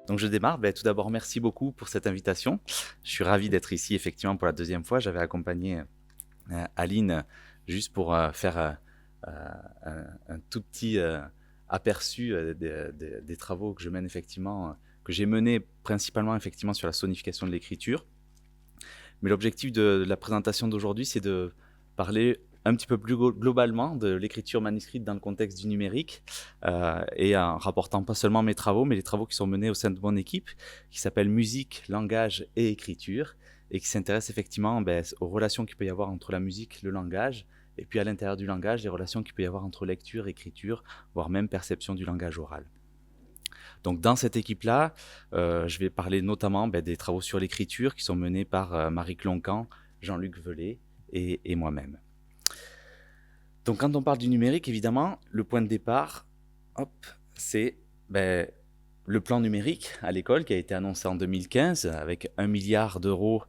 Donc je démarre. Tout d'abord, merci beaucoup pour cette invitation. Je suis ravi d'être ici effectivement pour la deuxième fois. J'avais accompagné Aline juste pour faire un tout petit aperçu des travaux que je mène effectivement, que j'ai menés principalement effectivement sur la sonification de l'écriture. Mais l'objectif de la présentation d'aujourd'hui, c'est de parler un petit peu plus globalement de l'écriture manuscrite dans le contexte du numérique et en rapportant pas seulement mes travaux, mais les travaux qui sont menés au sein de mon équipe qui s'appelle Musique, langage et écriture et qui s'intéresse effectivement aux relations qu'il peut y avoir entre la musique, le langage et puis à l'intérieur du langage, les relations qu'il peut y avoir entre lecture, écriture, voire même perception du langage oral. Donc dans cette équipe-là, je vais parler notamment des travaux sur l'écriture qui sont menés par Marie Cloncan, Jean-Luc Velay et moi-même. Donc quand on parle du numérique, évidemment, le point de départ, c'est le plan numérique à l'école qui a été annoncé en 2015 avec 1 milliard d'euros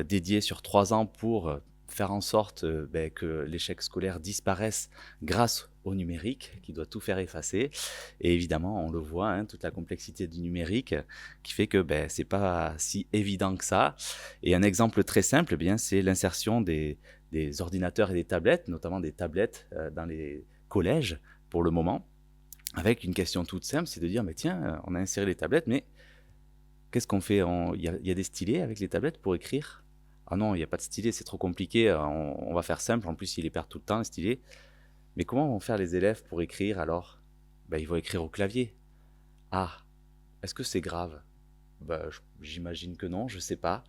dédiés sur 3 ans pour faire en sorte que l'échec scolaire disparaisse grâce au numérique qui doit tout faire effacer. Et évidemment, on le voit, hein, toute la complexité du numérique qui fait que c'est pas si évident que ça. Et un exemple très simple, c'est l'insertion des ordinateurs et des tablettes, notamment des tablettes dans les collèges pour le moment, avec une question toute simple, c'est de dire, mais tiens, on a inséré les tablettes, mais qu'est-ce qu'on fait? Il y a des stylés avec les tablettes pour écrire? Ah non, il n'y a pas de stylet, c'est trop compliqué, on va faire simple, en plus ils les perdent tout le temps, les stylés. Mais comment vont faire les élèves pour écrire alors? Ils vont écrire au clavier. Ah, est-ce que c'est grave? J'imagine que non, je sais pas.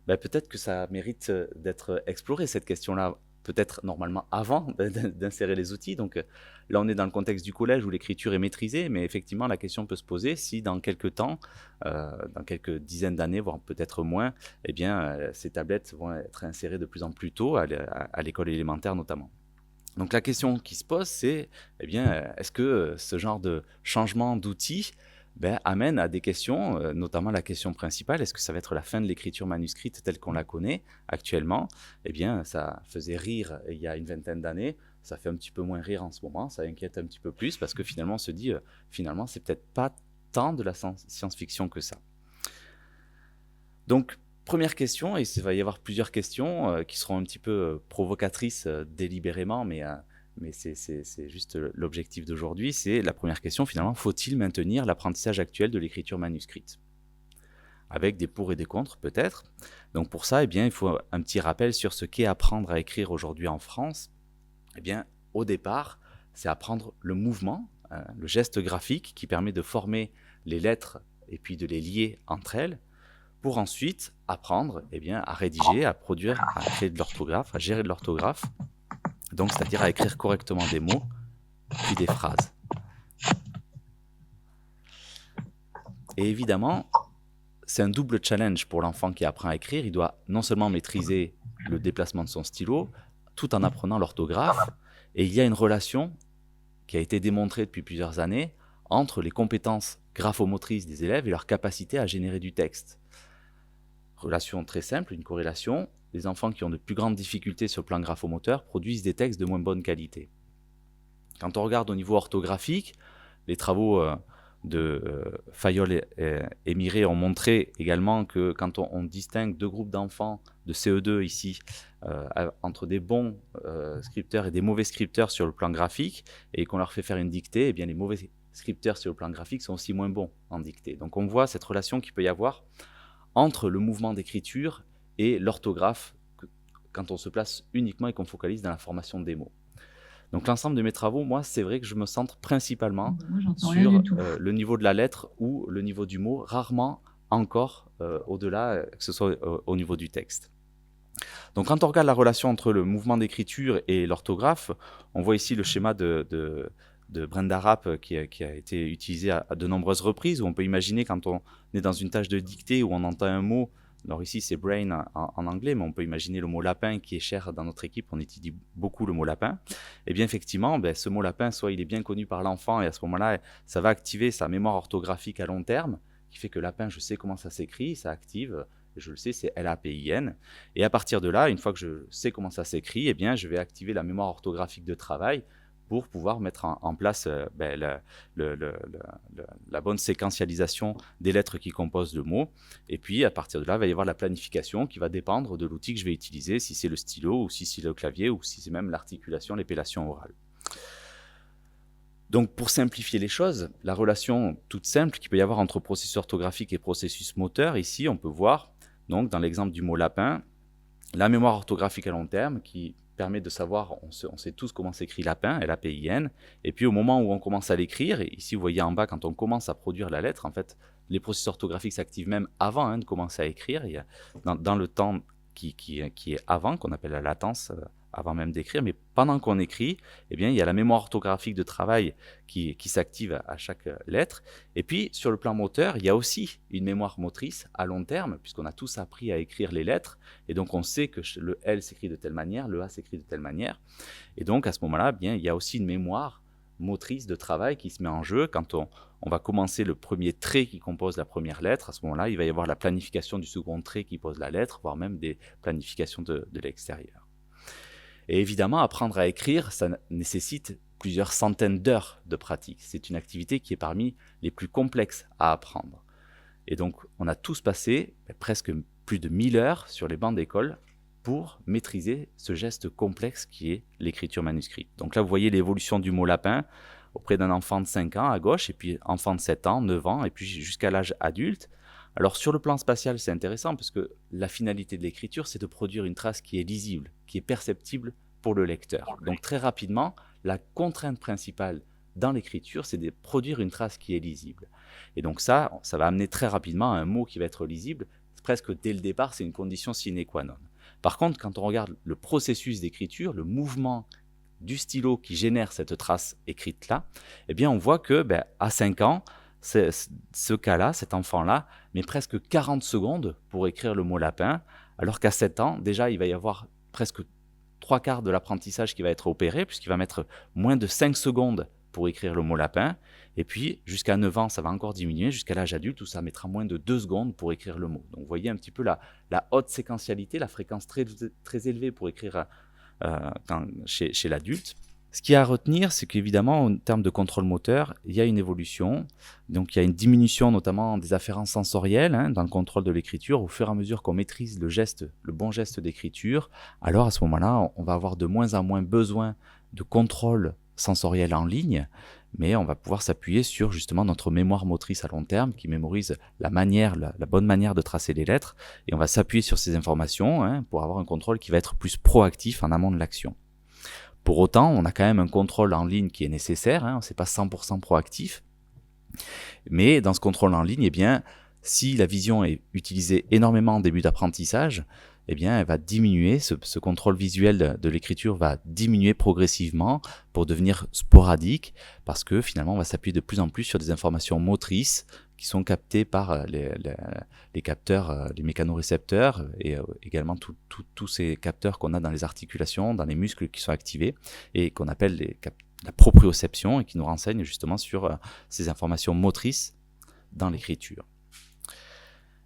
Peut-être que ça mérite d'être exploré, cette question-là, peut-être normalement avant d'insérer les outils. Donc là, on est dans le contexte du collège où l'écriture est maîtrisée, mais effectivement, la question peut se poser si dans quelques temps, dans quelques dizaines d'années, voire peut-être moins, ces tablettes vont être insérées de plus en plus tôt, à l'école élémentaire notamment. Donc la question qui se pose, c'est, est-ce que ce genre de changement d'outils amène à des questions, notamment la question principale, est-ce que ça va être la fin de l'écriture manuscrite telle qu'on la connaît actuellement? Ça faisait rire il y a une vingtaine d'années, ça fait un petit peu moins rire en ce moment, ça inquiète un petit peu plus parce que finalement on se dit, finalement c'est peut-être pas tant de la science-fiction que ça. Donc, première question, et il va y avoir plusieurs questions qui seront un petit peu provocatrices délibérément, mais c'est juste l'objectif d'aujourd'hui. C'est la première question, finalement, faut-il maintenir l'apprentissage actuel de l'écriture manuscrite? Avec des pour et des contre, peut-être. Donc pour ça, il faut un petit rappel sur ce qu'est apprendre à écrire aujourd'hui en France. Au départ, c'est apprendre le mouvement, le geste graphique qui permet de former les lettres et puis de les lier entre elles, pour ensuite apprendre à rédiger, à produire, à créer de l'orthographe, à gérer de l'orthographe, donc c'est-à-dire à écrire correctement des mots, puis des phrases. Et évidemment, c'est un double challenge pour l'enfant qui apprend à écrire. Il doit non seulement maîtriser le déplacement de son stylo, tout en apprenant l'orthographe, et il y a une relation qui a été démontrée depuis plusieurs années entre les compétences graphomotrices des élèves et leur capacité à générer du texte. Relation très simple, une corrélation. Les enfants qui ont de plus grandes difficultés sur le plan graphomoteur produisent des textes de moins bonne qualité. Quand on regarde au niveau orthographique, les travaux de Fayol et Miret ont montré également que quand on distingue deux groupes d'enfants de CE2 ici, entre des bons scripteurs et des mauvais scripteurs sur le plan graphique, et qu'on leur fait faire une dictée, les mauvais scripteurs sur le plan graphique sont aussi moins bons en dictée. Donc on voit cette relation qu'il peut y avoir entre le mouvement d'écriture et l'orthographe quand on se place uniquement et qu'on focalise dans la formation des mots. Donc l'ensemble de mes travaux, moi, c'est vrai que je me centre principalement sur le niveau de la lettre ou le niveau du mot, rarement encore au-delà, que ce soit au niveau du texte. Donc quand on regarde la relation entre le mouvement d'écriture et l'orthographe, on voit ici le schéma de Brenda Rapp qui a été utilisé à de nombreuses reprises, où on peut imaginer quand on est dans une tâche de dictée où on entend un mot, alors ici c'est brain en anglais, mais on peut imaginer le mot lapin qui est cher dans notre équipe, on étudie beaucoup le mot lapin. Et bien effectivement, ce mot lapin, soit il est bien connu par l'enfant et à ce moment-là, ça va activer sa mémoire orthographique à long terme, qui fait que lapin, je sais comment ça s'écrit, ça active, je le sais, c'est L-A-P-I-N. Et à partir de là, une fois que je sais comment ça s'écrit, je vais activer la mémoire orthographique de travail pour pouvoir mettre en place la bonne séquentialisation des lettres qui composent le mot. Et puis, à partir de là, il va y avoir la planification qui va dépendre de l'outil que je vais utiliser, si c'est le stylo, ou si c'est le clavier, ou si c'est même l'articulation, l'épellation orale. Donc, pour simplifier les choses, la relation toute simple qu'il peut y avoir entre processus orthographique et processus moteur, ici, on peut voir, donc, dans l'exemple du mot lapin, la mémoire orthographique à long terme qui permet de savoir, on sait tous comment s'écrit lapin, L-A-P-I-N, et puis au moment où on commence à l'écrire, et ici vous voyez en bas, quand on commence à produire la lettre, en fait, les processus orthographiques s'activent même avant de commencer à écrire, il y a, dans le temps qui est avant, qu'on appelle la latence, avant même d'écrire, mais pendant qu'on écrit, eh bien, il y a la mémoire orthographique de travail qui s'active à chaque lettre. Et puis, sur le plan moteur, il y a aussi une mémoire motrice à long terme, puisqu'on a tous appris à écrire les lettres, et donc on sait que le L s'écrit de telle manière, le A s'écrit de telle manière, et donc à ce moment-là, bien, il y a aussi une mémoire motrice de travail qui se met en jeu. Quand on va commencer le premier trait qui compose la première lettre, à ce moment-là, il va y avoir la planification du second trait qui pose la lettre, voire même des planifications de l'extérieur. Et évidemment, apprendre à écrire, ça nécessite plusieurs centaines d'heures de pratique. C'est une activité qui est parmi les plus complexes à apprendre. Et donc, on a tous passé presque plus de 1000 heures sur les bancs d'école pour maîtriser ce geste complexe qui est l'écriture manuscrite. Donc là, vous voyez l'évolution du mot lapin auprès d'un enfant de 5 ans à gauche, et puis enfant de 7 ans, 9 ans, et puis jusqu'à l'âge adulte. Alors sur le plan spatial, c'est intéressant parce que la finalité de l'écriture, c'est de produire une trace qui est lisible, qui est perceptible pour le lecteur. Donc très rapidement, la contrainte principale dans l'écriture, c'est de produire une trace qui est lisible. Et donc ça va amener très rapidement à un mot qui va être lisible. Presque dès le départ, c'est une condition sine qua non. Par contre, quand on regarde le processus d'écriture, le mouvement du stylo qui génère cette trace écrite-là, eh bien on voit que à 5 ans, ce cas-là, cet enfant-là, met presque 40 secondes pour écrire le mot lapin, alors qu'à 7 ans, déjà, il va y avoir presque 3/4 de l'apprentissage qui va être opéré, puisqu'il va mettre moins de 5 secondes pour écrire le mot lapin, et puis jusqu'à 9 ans, ça va encore diminuer, jusqu'à l'âge adulte, où ça mettra moins de 2 secondes pour écrire le mot. Donc vous voyez un petit peu la haute séquentialité, la fréquence très, très élevée pour écrire chez l'adulte. Ce qu'il y a à retenir, c'est qu'évidemment, en termes de contrôle moteur, il y a une évolution. Donc, il y a une diminution notamment des afférences sensorielles dans le contrôle de l'écriture. Au fur et à mesure qu'on maîtrise le bon geste d'écriture, alors à ce moment-là, on va avoir de moins en moins besoin de contrôle sensoriel en ligne, mais on va pouvoir s'appuyer sur justement notre mémoire motrice à long terme qui mémorise la bonne manière de tracer les lettres, et on va s'appuyer sur ces informations pour avoir un contrôle qui va être plus proactif en amont de l'action. Pour autant, on a quand même un contrôle en ligne qui est nécessaire, c'est pas 100% proactif. Mais dans ce contrôle en ligne, eh bien, si la vision est utilisée énormément en début d'apprentissage, eh bien, elle va diminuer, ce contrôle visuel de l'écriture va diminuer progressivement pour devenir sporadique, parce que finalement, on va s'appuyer de plus en plus sur des informations motrices qui sont captées par les capteurs, les mécanorécepteurs, et également tous ces capteurs qu'on a dans les articulations, dans les muscles qui sont activés, et qu'on appelle la proprioception, et qui nous renseignent justement sur ces informations motrices dans l'écriture.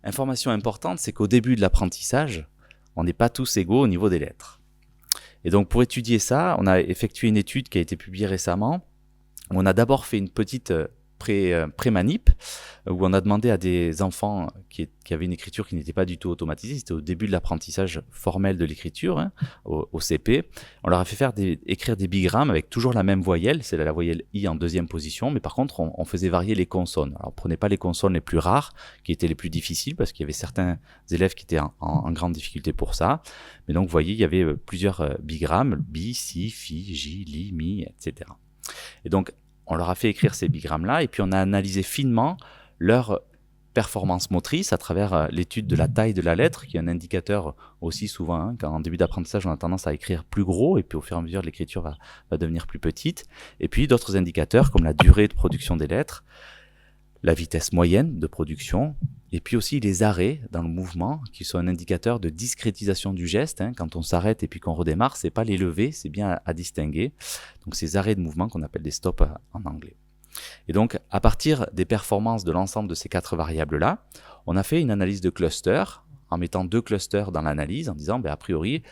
Information importante, c'est qu'au début de l'apprentissage, on n'est pas tous égaux au niveau des lettres. Et donc pour étudier ça, on a effectué une étude qui a été publiée récemment, où on a d'abord fait une petite pré-manip, où on a demandé à des enfants qui avaient une écriture qui n'était pas du tout automatisée, c'était au début de l'apprentissage formel de l'écriture, au CP, on leur a fait écrire des bigrammes avec toujours la même voyelle, c'est la voyelle I en deuxième position, mais par contre on faisait varier les consonnes. Alors on prenait pas les consonnes les plus rares, qui étaient les plus difficiles, parce qu'il y avait certains élèves qui étaient en grande difficulté pour ça, mais donc vous voyez, il y avait plusieurs bigrammes, bi, si, fi, ji, li, mi, etc. Et donc on leur a fait écrire ces bigrammes-là, et puis on a analysé finement leur performance motrice à travers l'étude de la taille de la lettre, qui est un indicateur aussi souvent, quand en début d'apprentissage on a tendance à écrire plus gros, et puis au fur et à mesure l'écriture va devenir plus petite, et puis d'autres indicateurs comme la durée de production des lettres, la vitesse moyenne de production, et puis aussi les arrêts dans le mouvement, qui sont un indicateur de discrétisation du geste. Quand on s'arrête et puis qu'on redémarre, c'est pas les levées, c'est bien à distinguer. Donc ces arrêts de mouvement qu'on appelle des stops en anglais. Et donc à partir des performances de l'ensemble de ces 4 variables-là, on a fait une analyse de cluster, en mettant 2 clusters dans l'analyse, en disant a priori,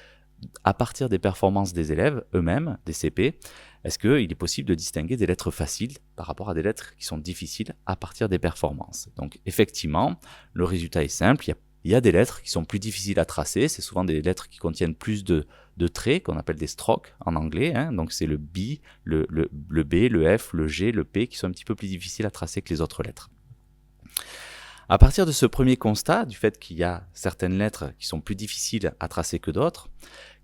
à partir des performances des élèves eux-mêmes, des CP, est-ce qu'il est possible de distinguer des lettres faciles par rapport à des lettres qui sont difficiles à partir des performances? Donc effectivement, le résultat est simple, il y a des lettres qui sont plus difficiles à tracer, c'est souvent des lettres qui contiennent plus de traits, qu'on appelle des strokes en anglais, hein. Donc c'est le B, le B, le F, le G, le P qui sont un petit peu plus difficiles à tracer que les autres lettres. À partir de ce premier constat, du fait qu'il y a certaines lettres qui sont plus difficiles à tracer que d'autres,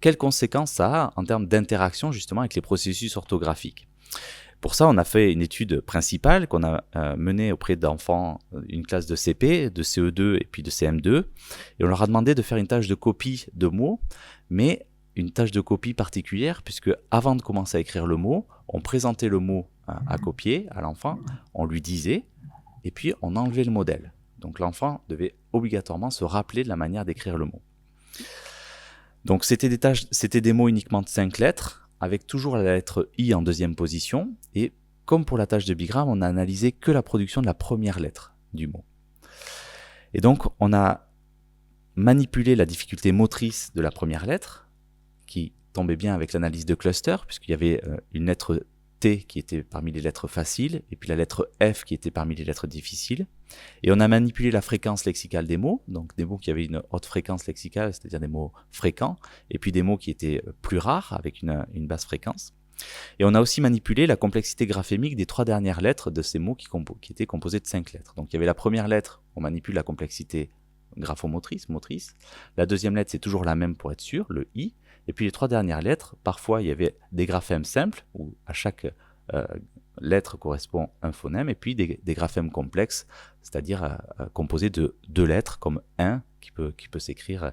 quelles conséquences ça a en termes d'interaction justement avec les processus orthographiques? Pour ça, on a fait une étude principale qu'on a menée auprès d'enfants, une classe de CP, de CE2 et puis de CM2, et on leur a demandé de faire une tâche de copie de mots, mais une tâche de copie particulière, puisque avant de commencer à écrire le mot, on présentait le mot à copier à l'enfant, on lui disait, et puis on enlevait le modèle. Donc l'enfant devait obligatoirement se rappeler de la manière d'écrire le mot. Donc c'était des mots uniquement de 5 lettres, avec toujours la lettre I en deuxième position, et comme pour la tâche de bigramme, on a analysé que la production de la première lettre du mot. Et donc on a manipulé la difficulté motrice de la première lettre, qui tombait bien avec l'analyse de cluster, puisqu'il y avait une lettre T qui était parmi les lettres faciles, et puis la lettre F qui était parmi les lettres difficiles. Et on a manipulé la fréquence lexicale des mots, donc des mots qui avaient une haute fréquence lexicale, c'est-à-dire des mots fréquents, et puis des mots qui étaient plus rares, avec une basse fréquence. Et on a aussi manipulé la complexité graphémique des 3 dernières lettres de ces mots qui étaient composés de 5 lettres. Donc il y avait la première lettre, on manipule la complexité graphomotrice, motrice. La deuxième lettre, c'est toujours la même pour être sûr, le I. Et puis les 3 dernières lettres, parfois il y avait des graphèmes simples, où à chaque lettre correspond un phonème, et puis des graphèmes complexes, c'est-à-dire composés de 2 lettres, comme un qui peut s'écrire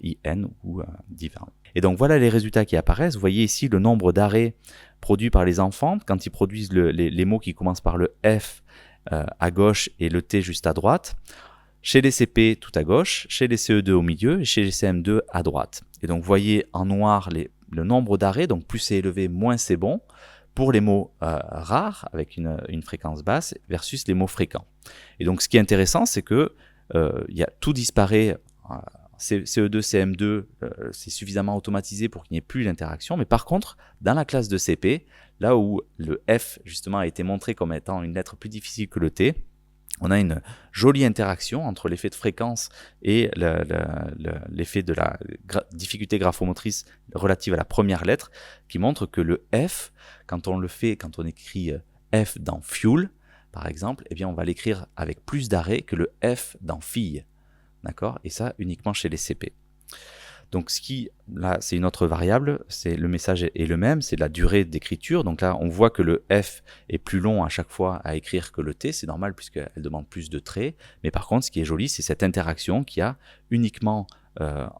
IN ou différent. Et donc voilà les résultats qui apparaissent. Vous voyez ici le nombre d'arrêts produits par les enfants quand ils produisent les mots qui commencent par le F à gauche et le T juste à droite. Chez les CP, tout à gauche, chez les CE2 au milieu et chez les CM2 à droite. Et donc vous voyez en noir le nombre d'arrêts, donc plus c'est élevé, moins c'est bon, pour les mots rares, avec une fréquence basse, versus les mots fréquents. Et donc ce qui est intéressant, c'est que tout disparaît, CE2, CM2, c'est suffisamment automatisé pour qu'il n'y ait plus d'interaction, mais par contre, dans la classe de CP, là où le F justement a été montré comme étant une lettre plus difficile que le T, on a une jolie interaction entre l'effet de fréquence et l'effet de la difficulté graphomotrice relative à la première lettre, qui montre que le F, quand on écrit F dans fuel, par exemple, eh bien on va l'écrire avec plus d'arrêt que le F dans fille. D'accord? Et ça uniquement chez les CP. Donc là, c'est une autre variable, le message est le même, c'est la durée d'écriture. Donc là, on voit que le F est plus long à chaque fois à écrire que le T, c'est normal puisqu'elle demande plus de traits. Mais par contre, ce qui est joli, c'est cette interaction qu'il y a uniquement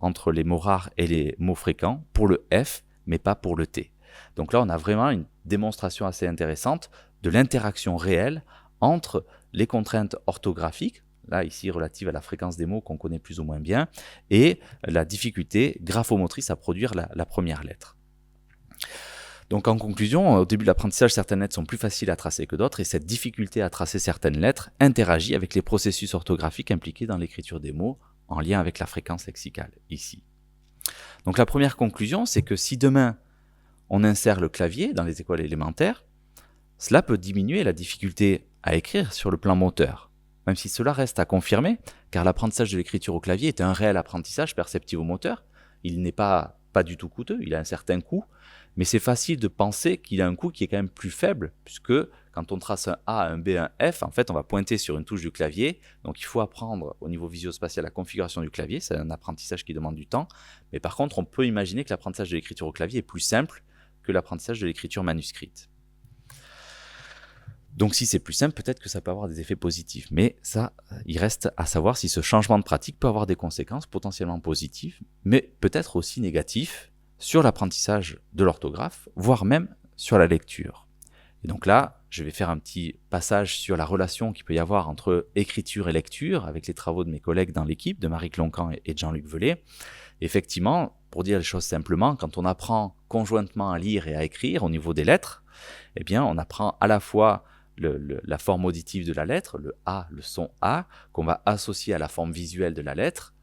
entre les mots rares et les mots fréquents pour le F, mais pas pour le T. Donc là, on a vraiment une démonstration assez intéressante de l'interaction réelle entre les contraintes orthographiques, là ici relative à la fréquence des mots qu'on connaît plus ou moins bien, et la difficulté graphomotrice à produire la première lettre. Donc en conclusion, au début de l'apprentissage, certaines lettres sont plus faciles à tracer que d'autres, et cette difficulté à tracer certaines lettres interagit avec les processus orthographiques impliqués dans l'écriture des mots, en lien avec la fréquence lexicale, ici. Donc la première conclusion, c'est que si demain on insère le clavier dans les écoles élémentaires, cela peut diminuer la difficulté à écrire sur le plan moteur. Même si cela reste à confirmer, car l'apprentissage de l'écriture au clavier est un réel apprentissage perceptivo-moteur. Il n'est pas du tout coûteux, il a un certain coût, mais c'est facile de penser qu'il a un coût qui est quand même plus faible, puisque quand on trace un A, un B, un F, en fait on va pointer sur une touche du clavier, donc il faut apprendre au niveau visuospatial la configuration du clavier, c'est un apprentissage qui demande du temps, mais par contre on peut imaginer que l'apprentissage de l'écriture au clavier est plus simple que l'apprentissage de l'écriture manuscrite. Donc si c'est plus simple, peut-être que ça peut avoir des effets positifs. Mais ça, il reste à savoir si ce changement de pratique peut avoir des conséquences potentiellement positives, mais peut-être aussi négatives sur l'apprentissage de l'orthographe, voire même sur la lecture. Et donc là, je vais faire un petit passage sur la relation qu'il peut y avoir entre écriture et lecture, avec les travaux de mes collègues dans l'équipe, de Marie Cloncan et de Jean-Luc Velay. Effectivement, pour dire les choses simplement, quand on apprend conjointement à lire et à écrire au niveau des lettres, eh bien on apprend à la fois la forme auditive de la lettre, le A, le son A, qu'on va associer à la forme visuelle de la lettre,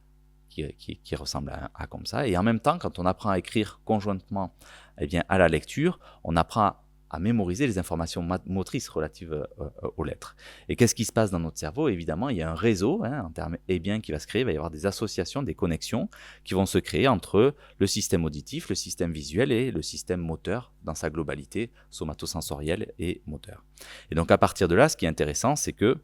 qui ressemble à un A comme ça. Et en même temps, quand on apprend à écrire conjointement eh bien, à la lecture, on apprend à mémoriser les informations motrices relatives aux lettres. Et qu'est-ce qui se passe dans notre cerveau? Évidemment, il y a un réseau, en termes bien qui va se créer, il va y avoir des associations, des connexions qui vont se créer entre le système auditif, le système visuel et le système moteur dans sa globalité, somatosensorielle et moteur. Et donc à partir de là, ce qui est intéressant, c'est que,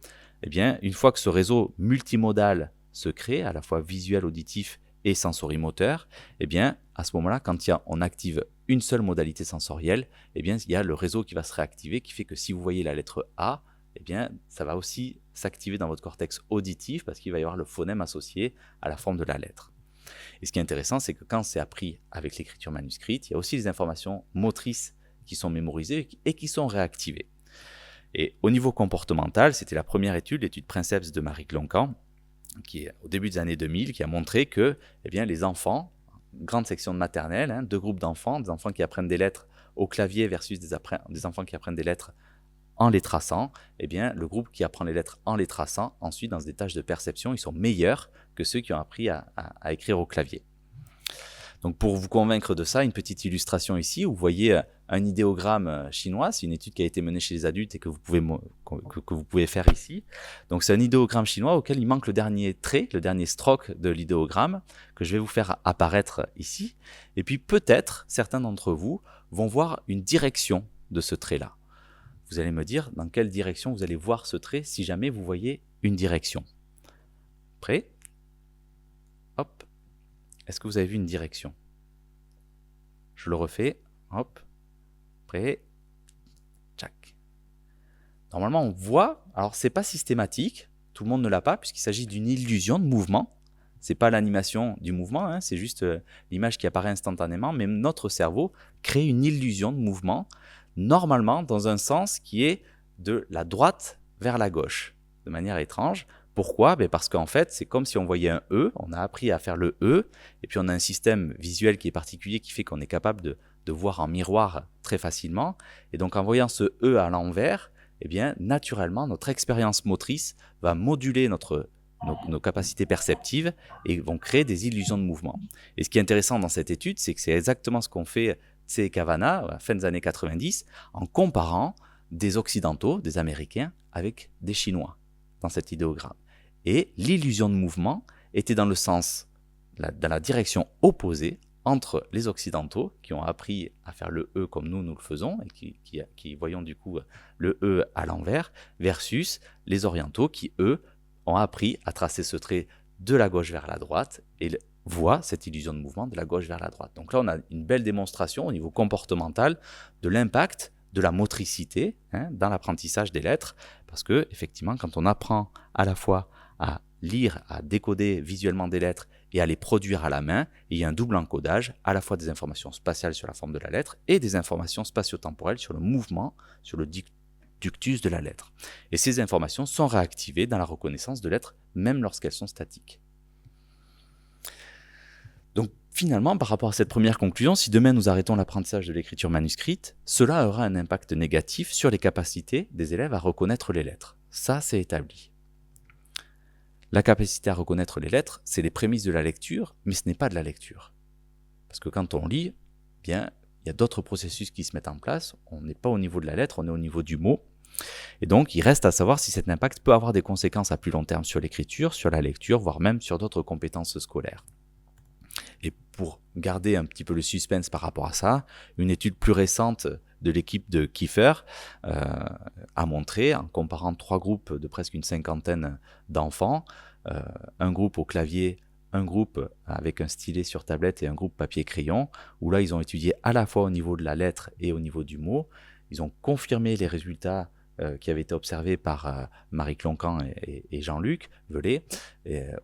une fois que ce réseau multimodal se crée, à la fois visuel, auditif et sensorimoteur, à ce moment-là, quand on active une seule modalité sensorielle, il y a le réseau qui va se réactiver, qui fait que si vous voyez la lettre A, ça va aussi s'activer dans votre cortex auditif parce qu'il va y avoir le phonème associé à la forme de la lettre. Et ce qui est intéressant, c'est que quand c'est appris avec l'écriture manuscrite, il y a aussi des informations motrices qui sont mémorisées et qui sont réactivées. Et au niveau comportemental, c'était la première étude, l'étude Princeps de Marie Cloncan, qui est au début des années 2000, qui a montré que les enfants, grande section de maternelle, 2 groupes d'enfants, des enfants qui apprennent des lettres au clavier versus des enfants qui apprennent des lettres en les traçant, le groupe qui apprend les lettres en les traçant, ensuite dans des tâches de perception, ils sont meilleurs que ceux qui ont appris à écrire au clavier. Donc pour vous convaincre de ça, une petite illustration ici, où vous voyez un idéogramme chinois, c'est une étude qui a été menée chez les adultes et que vous pouvez faire ici. Donc c'est un idéogramme chinois auquel il manque le dernier trait, le dernier stroke de l'idéogramme, que je vais vous faire apparaître ici. Et puis peut-être, certains d'entre vous vont voir une direction de ce trait-là. Vous allez me dire dans quelle direction vous allez voir ce trait si jamais vous voyez une direction. Prêt? Hop. Est-ce que vous avez vu une direction? Je le refais. Hop. Prêt. Tchac. Normalement, on voit. Alors, c'est pas systématique. Tout le monde ne l'a pas puisqu'il s'agit d'une illusion de mouvement. C'est pas l'animation du mouvement, c'est juste l'image qui apparaît instantanément. Mais notre cerveau crée une illusion de mouvement, normalement dans un sens qui est de la droite vers la gauche, de manière étrange. Pourquoi? Parce qu'en fait, c'est comme si on voyait un E, on a appris à faire le E, et puis on a un système visuel qui est particulier qui fait qu'on est capable de voir en miroir très facilement. Et donc en voyant ce E à l'envers, naturellement, notre expérience motrice va moduler nos capacités perceptives et vont créer des illusions de mouvement. Et ce qui est intéressant dans cette étude, c'est que c'est exactement ce qu'ont fait Tse et Kavanagh à la fin des années 90 en comparant des Occidentaux, des Américains, avec des Chinois dans cet idéogramme. Et l'illusion de mouvement était dans la direction opposée entre les Occidentaux qui ont appris à faire le E comme nous le faisons et qui voyons du coup le E à l'envers versus les Orientaux qui, eux, ont appris à tracer ce trait de la gauche vers la droite et voient cette illusion de mouvement de la gauche vers la droite. Donc là, on a une belle démonstration au niveau comportemental de l'impact de la motricité dans l'apprentissage des lettres, parce que effectivement, quand on apprend à la fois à lire, à décoder visuellement des lettres et à les produire à la main, il y a un double encodage, à la fois des informations spatiales sur la forme de la lettre et des informations spatio-temporelles sur le mouvement, sur le ductus de la lettre. Et ces informations sont réactivées dans la reconnaissance de lettres, même lorsqu'elles sont statiques. Donc finalement, par rapport à cette première conclusion, si demain nous arrêtons l'apprentissage de l'écriture manuscrite, cela aura un impact négatif sur les capacités des élèves à reconnaître les lettres. Ça, c'est établi. La capacité à reconnaître les lettres, c'est les prémices de la lecture, mais ce n'est pas de la lecture. Parce que quand on lit, il y a d'autres processus qui se mettent en place. On n'est pas au niveau de la lettre, on est au niveau du mot. Et donc, il reste à savoir si cet impact peut avoir des conséquences à plus long terme sur l'écriture, sur la lecture, voire même sur d'autres compétences scolaires. Et pour garder un petit peu le suspense par rapport à ça, une étude plus récente de l'équipe de Kiefer a montré, en comparant 3 groupes de presque une cinquantaine d'enfants, un groupe au clavier, un groupe avec un stylet sur tablette et un groupe papier-crayon, où là ils ont étudié à la fois au niveau de la lettre et au niveau du mot. Ils ont confirmé les résultats qui avaient été observés par Marie Cloncan et Jean-Luc Velay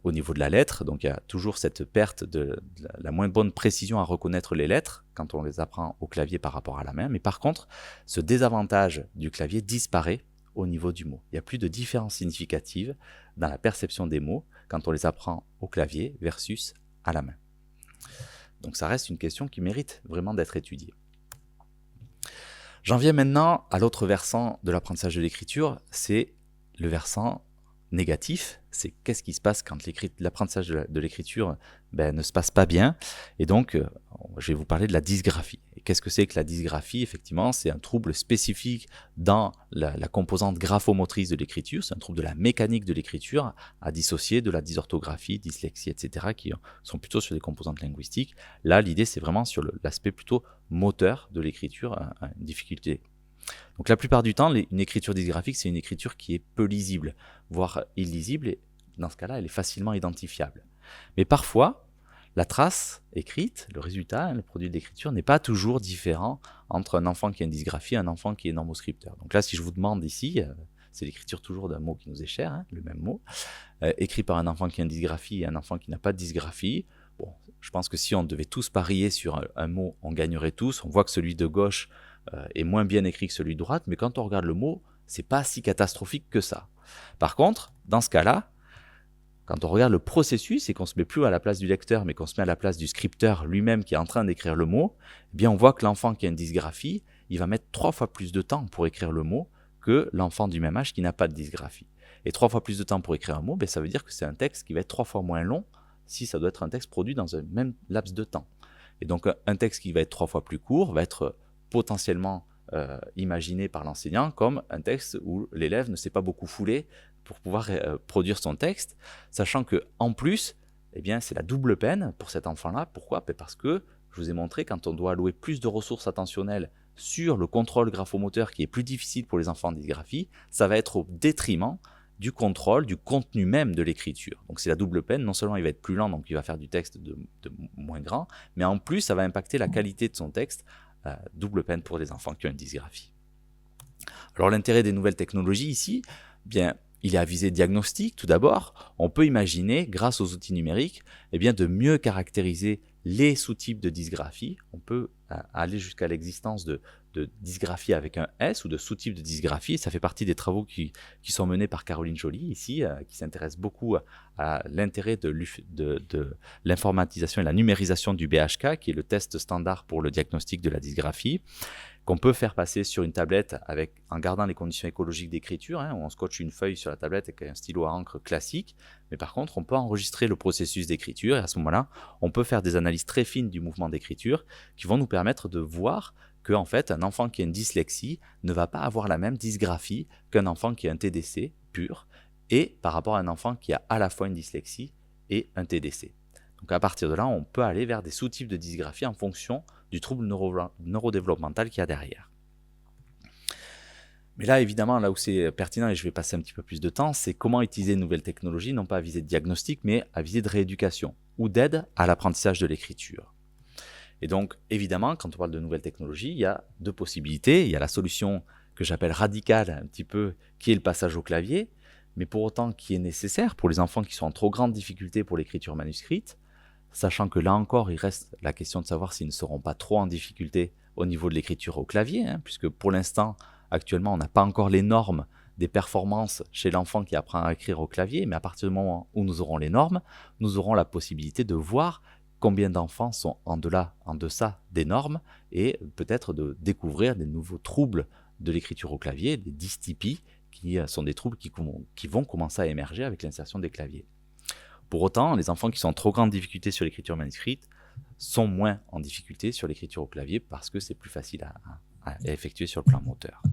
au niveau de la lettre. Donc il y a toujours cette perte de la moins bonne précision à reconnaître les lettres quand on les apprend au clavier par rapport à la main. Mais par contre, ce désavantage du clavier disparaît au niveau du mot. Il n'y a plus de différence significative dans la perception des mots quand on les apprend au clavier versus à la main. Donc ça reste une question qui mérite vraiment d'être étudiée. J'en viens maintenant à l'autre versant de l'apprentissage de l'écriture, c'est le versant négatif, c'est qu'est-ce qui se passe quand l'apprentissage de l'écriture ne se passe pas bien. Et donc, je vais vous parler de la dysgraphie. Et qu'est-ce que c'est que la dysgraphie? Effectivement, c'est un trouble spécifique dans la composante graphomotrice de l'écriture. C'est un trouble de la mécanique de l'écriture à dissocier de la dysorthographie, dyslexie, etc., qui sont plutôt sur des composantes linguistiques. Là, l'idée, c'est vraiment sur l'aspect plutôt moteur de l'écriture, une difficulté. Donc la plupart du temps, une écriture dysgraphique, c'est une écriture qui est peu lisible, voire illisible, et dans ce cas-là, elle est facilement identifiable. Mais parfois, la trace écrite, le résultat, le produit d'écriture, n'est pas toujours différent entre un enfant qui a une dysgraphie et un enfant qui est normoscripteur. Donc là, si je vous demande ici, c'est l'écriture toujours d'un mot qui nous est cher, le même mot, écrit par un enfant qui a une dysgraphie et un enfant qui n'a pas de dysgraphie. Bon, je pense que si on devait tous parier sur un mot, on gagnerait tous. On voit que celui de gauche est moins bien écrit que celui de droite, mais quand on regarde le mot, c'est pas si catastrophique que ça. Par contre, dans ce cas-là, quand on regarde le processus et qu'on se met plus à la place du lecteur, mais qu'on se met à la place du scripteur lui-même qui est en train d'écrire le mot, eh bien on voit que l'enfant qui a une dysgraphie, il va mettre 3 fois plus de temps pour écrire le mot que l'enfant du même âge qui n'a pas de dysgraphie. Et 3 fois plus de temps pour écrire un mot, ça veut dire que c'est un texte qui va être 3 fois moins long si ça doit être un texte produit dans un même laps de temps. Et donc un texte qui va être 3 fois plus court va être potentiellement imaginé par l'enseignant comme un texte où l'élève ne s'est pas beaucoup foulé pour pouvoir produire son texte, sachant que en plus, eh bien, c'est la double peine pour cet enfant-là. Pourquoi? Parce que, je vous ai montré, quand on doit allouer plus de ressources attentionnelles sur le contrôle graphomoteur qui est plus difficile pour les enfants en dysgraphie, ça va être au détriment du contrôle, du contenu même de l'écriture. Donc c'est la double peine, non seulement il va être plus lent, donc il va faire du texte de moins grand, mais en plus ça va impacter la qualité de son texte, double peine pour les enfants qui ont une dysgraphie. Alors l'intérêt des nouvelles technologies ici, bien, il est à visée diagnostique tout d'abord. On peut imaginer, grâce aux outils numériques, eh bien, de mieux caractériser les sous-types de dysgraphie. On peut aller jusqu'à l'existence de dysgraphie avec un S ou de sous-types de dysgraphie. Ça fait partie des travaux qui sont menés par Caroline Joly ici, qui s'intéresse beaucoup à l'intérêt de l'informatisation et la numérisation du BHK, qui est le test standard pour le diagnostic de la dysgraphie, qu'on peut faire passer sur une tablette en gardant les conditions écologiques d'écriture, où on scotche une feuille sur la tablette avec un stylo à encre classique. Mais par contre, on peut enregistrer le processus d'écriture et à ce moment-là, on peut faire des analyses très fines du mouvement d'écriture qui vont nous permettre de voir qu'en fait, un enfant qui a une dyslexie ne va pas avoir la même dysgraphie qu'un enfant qui a un TDC pur et par rapport à un enfant qui a à la fois une dyslexie et un TDC. Donc à partir de là, on peut aller vers des sous-types de dysgraphie en fonction du trouble neurodéveloppemental qu'il y a derrière. Mais là, évidemment, là où c'est pertinent, et je vais passer un petit peu plus de temps, c'est comment utiliser de nouvelles technologies, non pas à visée de diagnostic, mais à visée de rééducation ou d'aide à l'apprentissage de l'écriture. Et donc, évidemment, quand on parle de nouvelles technologies, il y a 2 possibilités. Il y a la solution que j'appelle radicale, un petit peu, qui est le passage au clavier, mais pour autant qui est nécessaire pour les enfants qui sont en trop grande difficulté pour l'écriture manuscrite, sachant que là encore, il reste la question de savoir s'ils ne seront pas trop en difficulté au niveau de l'écriture au clavier, puisque pour l'instant, actuellement, on n'a pas encore les normes des performances chez l'enfant qui apprend à écrire au clavier, mais à partir du moment où nous aurons les normes, nous aurons la possibilité de voir combien d'enfants sont en deçà des normes et peut-être de découvrir des nouveaux troubles de l'écriture au clavier, des dystypies, qui sont des troubles qui vont commencer à émerger avec l'insertion des claviers. Pour autant, les enfants qui sont en trop grande difficulté sur l'écriture manuscrite sont moins en difficulté sur l'écriture au clavier parce que c'est plus facile à effectuer sur le plan moteur.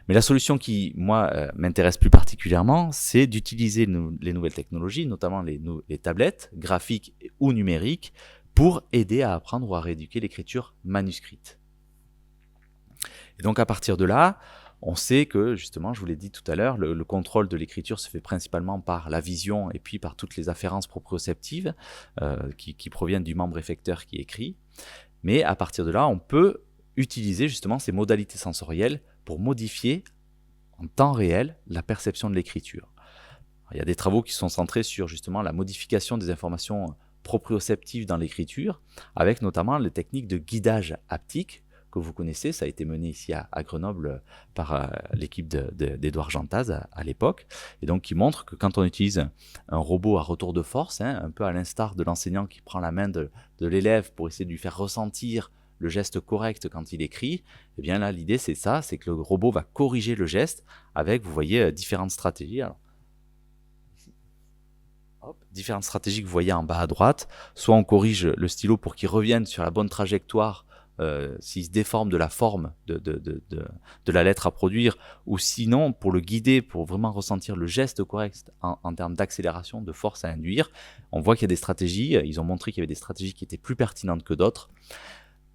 Mais la solution qui, moi, m'intéresse plus particulièrement, c'est d'utiliser les nouvelles technologies, notamment les tablettes graphiques ou numériques, pour aider à apprendre ou à rééduquer l'écriture manuscrite. Et donc à partir de là, on sait que, justement, je vous l'ai dit tout à l'heure, le contrôle de l'écriture se fait principalement par la vision et puis par toutes les afférences proprioceptives qui proviennent du membre effecteur qui écrit. Mais à partir de là, on peut utiliser justement ces modalités sensorielles pour modifier en temps réel la perception de l'écriture. Il y a des travaux qui sont centrés sur justement la modification des informations proprioceptives dans l'écriture, avec notamment les techniques de guidage haptique que vous connaissez. Ça a été mené ici à Grenoble par l'équipe d'Édouard Jantaz à l'époque, et donc qui montre que quand on utilise un robot à retour de force, un peu à l'instar de l'enseignant qui prend la main de l'élève pour essayer de lui faire ressentir le geste correct quand il écrit, eh bien là l'idée c'est ça, c'est que le robot va corriger le geste avec, vous voyez, différentes stratégies. Alors, différentes stratégies que vous voyez en bas à droite. Soit on corrige le stylo pour qu'il revienne sur la bonne trajectoire s'il se déforme de la forme de la lettre à produire, ou sinon pour le guider, pour vraiment ressentir le geste correct en termes d'accélération, de force à induire. On voit qu'il y a des stratégies, ils ont montré qu'il y avait des stratégies qui étaient plus pertinentes que d'autres.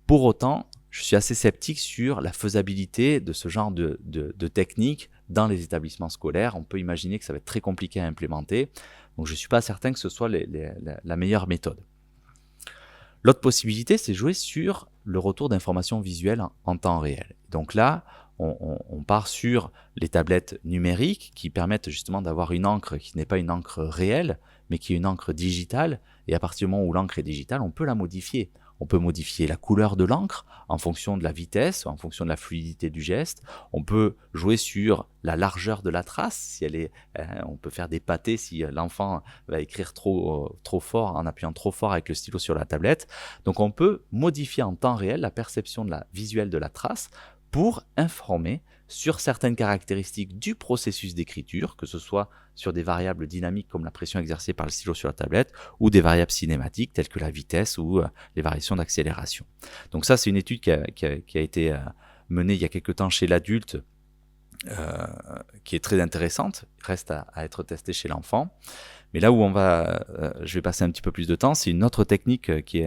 Pour autant, je suis assez sceptique sur la faisabilité de ce genre de technique dans les établissements scolaires. On peut imaginer que ça va être très compliqué à implémenter, donc je ne suis pas certain que ce soit la meilleure méthode. L'autre possibilité, c'est jouer sur le retour d'informations visuelles en temps réel. Donc là, on part sur les tablettes numériques qui permettent justement d'avoir une encre qui n'est pas une encre réelle, mais qui est une encre digitale. Et à partir du moment où l'encre est digitale, on peut la modifier. On peut modifier la couleur de l'encre en fonction de la vitesse, en fonction de la fluidité du geste. On peut jouer sur la largeur de la trace. Si elle est, on peut faire des pâtés si l'enfant va écrire trop fort, en appuyant trop fort avec le stylo sur la tablette. Donc on peut modifier en temps réel la perception visuelle de la trace pour informer sur certaines caractéristiques du processus d'écriture, que ce soit sur des variables dynamiques comme la pression exercée par le stylo sur la tablette, ou des variables cinématiques telles que la vitesse ou les variations d'accélération. Donc ça, c'est une étude qui a été menée il y a quelque temps chez l'adulte, qui est très intéressante, reste à être testée chez l'enfant. Mais là où je vais passer un petit peu plus de temps, c'est une autre technique qui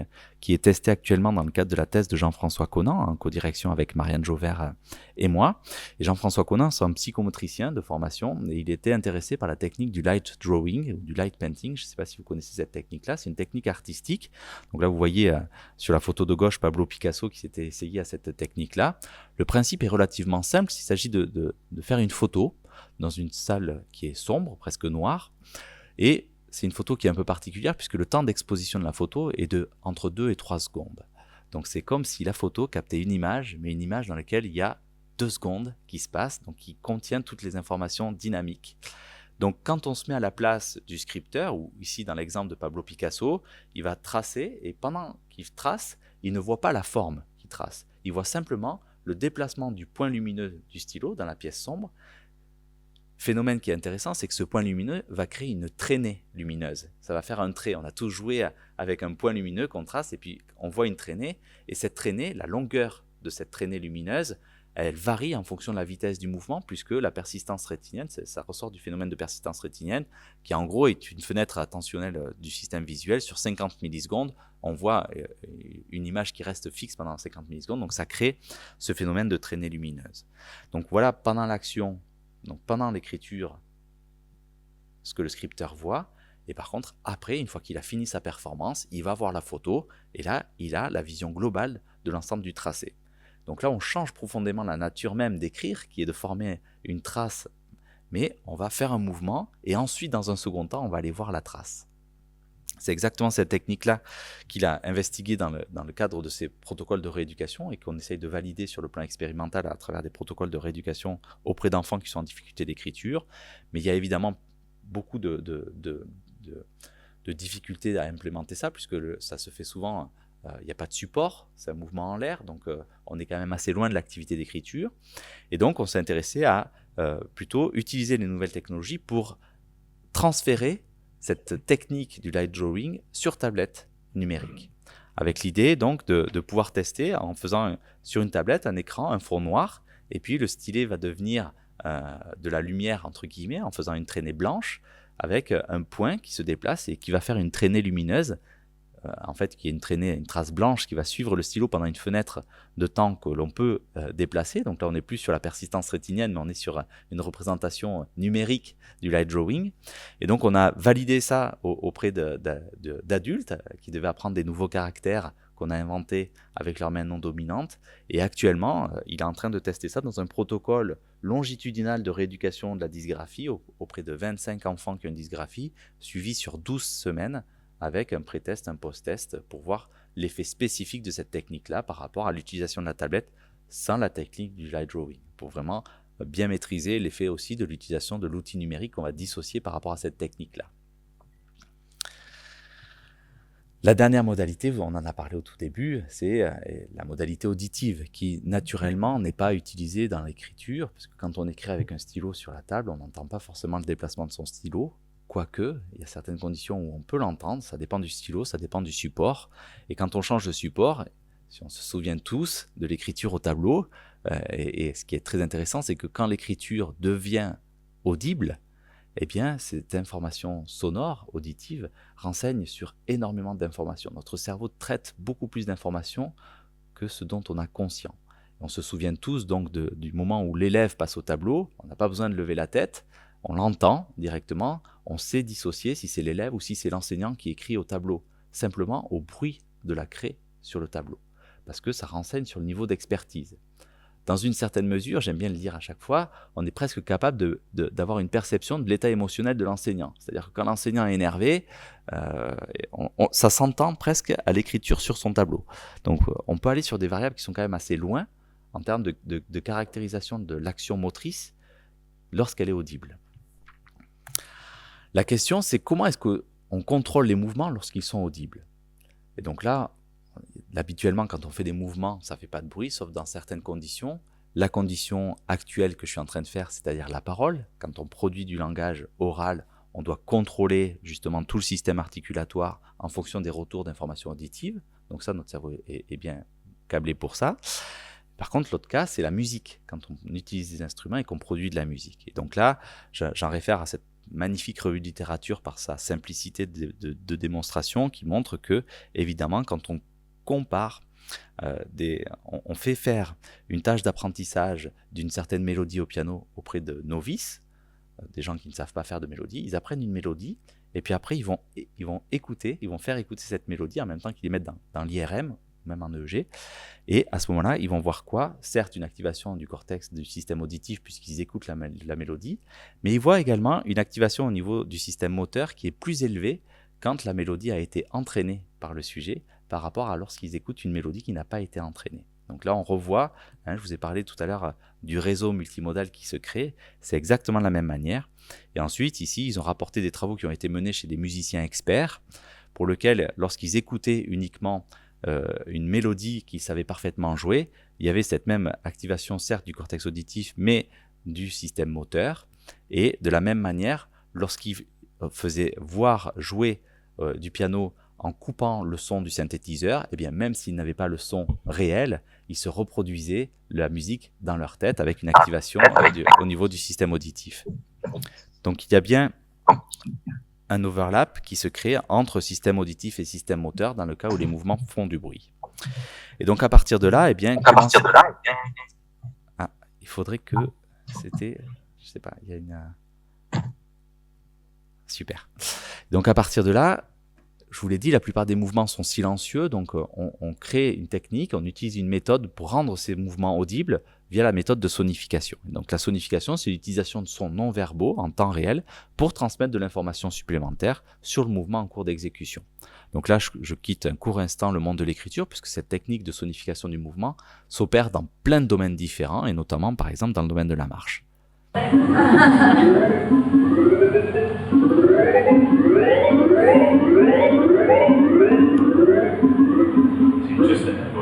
est testée actuellement dans le cadre de la thèse de Jean-François Conant, en codirection avec Marianne Jauvert et moi. Et Jean-François Conant, c'est un psychomotricien de formation, et il était intéressé par la technique du light drawing, ou du light painting. Je ne sais pas si vous connaissez cette technique-là, c'est une technique artistique. Donc là, vous voyez sur la photo de gauche Pablo Picasso qui s'était essayé à cette technique-là. Le principe est relativement simple, il s'agit de faire une photo dans une salle qui est sombre, presque noire. Et c'est une photo qui est un peu particulière puisque le temps d'exposition de la photo est entre 2 et 3 secondes. Donc c'est comme si la photo captait une image, mais une image dans laquelle il y a 2 secondes qui se passent, donc qui contient toutes les informations dynamiques. Donc quand on se met à la place du scripteur, ou ici dans l'exemple de Pablo Picasso, il va tracer, et pendant qu'il trace, il ne voit pas la forme qu'il trace. Il voit simplement le déplacement du point lumineux du stylo dans la pièce sombre. Phénomène qui est intéressant, c'est que ce point lumineux va créer une traînée lumineuse. Ça va faire un trait. On a tous joué avec un point lumineux qu'on trace et puis on voit une traînée. Et cette traînée, la longueur de cette traînée lumineuse, elle varie en fonction de la vitesse du mouvement puisque la persistance rétinienne, ça ressort du phénomène de persistance rétinienne qui en gros est une fenêtre attentionnelle du système visuel. Sur 50 millisecondes, on voit une image qui reste fixe pendant 50 millisecondes. Donc ça crée ce phénomène de traînée lumineuse. Donc voilà, pendant l'action, donc pendant l'écriture, ce que le scripteur voit, et par contre, après, une fois qu'il a fini sa performance, il va voir la photo, et là, il a la vision globale de l'ensemble du tracé. Donc là, on change profondément la nature même d'écrire, qui est de former une trace, mais on va faire un mouvement, et ensuite, dans un second temps, on va aller voir la trace. C'est exactement cette technique-là qu'il a investiguée dans le cadre de ces protocoles de rééducation et qu'on essaye de valider sur le plan expérimental à travers des protocoles de rééducation auprès d'enfants qui sont en difficulté d'écriture. Mais il y a évidemment beaucoup de difficultés à implémenter ça, puisque ça se fait souvent, il n'y a pas de support, c'est un mouvement en l'air, donc on est quand même assez loin de l'activité d'écriture. Et donc on s'est intéressé à plutôt utiliser les nouvelles technologies pour transférer cette technique du light drawing sur tablette numérique. Avec l'idée donc de pouvoir tester en faisant sur une tablette un écran, un fond noir, et puis le stylet va devenir de la lumière entre guillemets en faisant une traînée blanche avec un point qui se déplace et qui va faire une traînée lumineuse, en fait qui est une trace blanche qui va suivre le stylo pendant une fenêtre de temps que l'on peut déplacer. Donc là on n'est plus sur la persistance rétinienne, mais on est sur une représentation numérique du light drawing. Et donc on a validé ça auprès d'adultes qui devaient apprendre des nouveaux caractères qu'on a inventés avec leur main non dominante. Et actuellement, il est en train de tester ça dans un protocole longitudinal de rééducation de la dysgraphie auprès de 25 enfants qui ont une dysgraphie, suivi sur 12 semaines, avec un pré-test, un post-test, pour voir l'effet spécifique de cette technique-là par rapport à l'utilisation de la tablette sans la technique du light drawing, pour vraiment bien maîtriser l'effet aussi de l'utilisation de l'outil numérique qu'on va dissocier par rapport à cette technique-là. La dernière modalité, on en a parlé au tout début, c'est la modalité auditive qui naturellement n'est pas utilisée dans l'écriture, parce que quand on écrit avec un stylo sur la table, on n'entend pas forcément le déplacement de son stylo. Quoique, il y a certaines conditions où on peut l'entendre, ça dépend du stylo, ça dépend du support. Et quand on change de support, Si on se souvient tous de l'écriture au tableau, et ce qui est très intéressant, c'est que quand l'écriture devient audible, eh bien, cette information sonore, auditive, renseigne sur énormément d'informations. Notre cerveau traite beaucoup plus d'informations que ce dont on a conscience. On se souvient tous donc du moment où l'élève passe au tableau, on n'a pas besoin de lever la tête, on l'entend directement, on sait dissocier si c'est l'élève ou si c'est l'enseignant qui écrit au tableau, simplement au bruit de la craie sur le tableau, parce que ça renseigne sur le niveau d'expertise. Dans une certaine mesure, j'aime bien le dire à chaque fois, on est presque capable d'avoir une perception de l'état émotionnel de l'enseignant. C'est-à-dire que quand l'enseignant est énervé, ça s'entend presque à l'écriture sur son tableau. Donc on peut aller sur des variables qui sont quand même assez loin en termes de caractérisation de l'action motrice lorsqu'elle est audible. La question, c'est comment est-ce qu'on contrôle les mouvements lorsqu'ils sont audibles? Et donc là, habituellement, quand on fait des mouvements, ça ne fait pas de bruit, sauf dans certaines conditions. La condition actuelle que je suis en train de faire, c'est-à-dire la parole, quand on produit du langage oral, on doit contrôler justement tout le système articulatoire en fonction des retours d'informations auditives. Donc ça, notre cerveau est bien câblé pour ça. Par contre, l'autre cas, c'est la musique, quand on utilise des instruments et qu'on produit de la musique. Et donc là, j'en réfère à cette magnifique revue de littérature par sa simplicité de démonstration qui montre que, évidemment, quand on compare, on fait faire une tâche d'apprentissage d'une certaine mélodie au piano auprès de novices, des gens qui ne savent pas faire de mélodie, ils apprennent une mélodie et puis après ils vont faire écouter cette mélodie en même temps qu'ils les mettent dans l'IRM, même en EEG, et à ce moment-là, ils vont voir quoi? Certes, une activation du cortex du système auditif puisqu'ils écoutent la mélodie, mais ils voient également une activation au niveau du système moteur qui est plus élevée quand la mélodie a été entraînée par le sujet par rapport à lorsqu'ils écoutent une mélodie qui n'a pas été entraînée. Donc là, on revoit, je vous ai parlé tout à l'heure du réseau multimodal qui se crée, c'est exactement de la même manière. Et ensuite, ici, ils ont rapporté des travaux qui ont été menés chez des musiciens experts, pour lesquels, lorsqu'ils écoutaient uniquement une mélodie qu'ils savaient parfaitement jouer, il y avait cette même activation, certes, du cortex auditif, mais du système moteur. Et de la même manière, lorsqu'ils faisaient voir jouer du piano en coupant le son du synthétiseur, eh bien, même s'ils n'avaient pas le son réel, ils se reproduisaient la musique dans leur tête avec une activation au niveau du système auditif. Donc il y a bien un overlap qui se crée entre système auditif et système moteur dans le cas où les mouvements font du bruit. Et donc à partir de là, eh bien, il faudrait que c'était, je sais pas, il y a une super. Donc à partir de là, je vous l'ai dit, la plupart des mouvements sont silencieux, donc on crée une technique, on utilise une méthode pour rendre ces mouvements audibles via la méthode de sonification. Et donc la sonification, c'est l'utilisation de sons non verbaux en temps réel pour transmettre de l'information supplémentaire sur le mouvement en cours d'exécution. Donc là, je quitte un court instant le monde de l'écriture, puisque cette technique de sonification du mouvement s'opère dans plein de domaines différents, et notamment par exemple dans le domaine de la marche.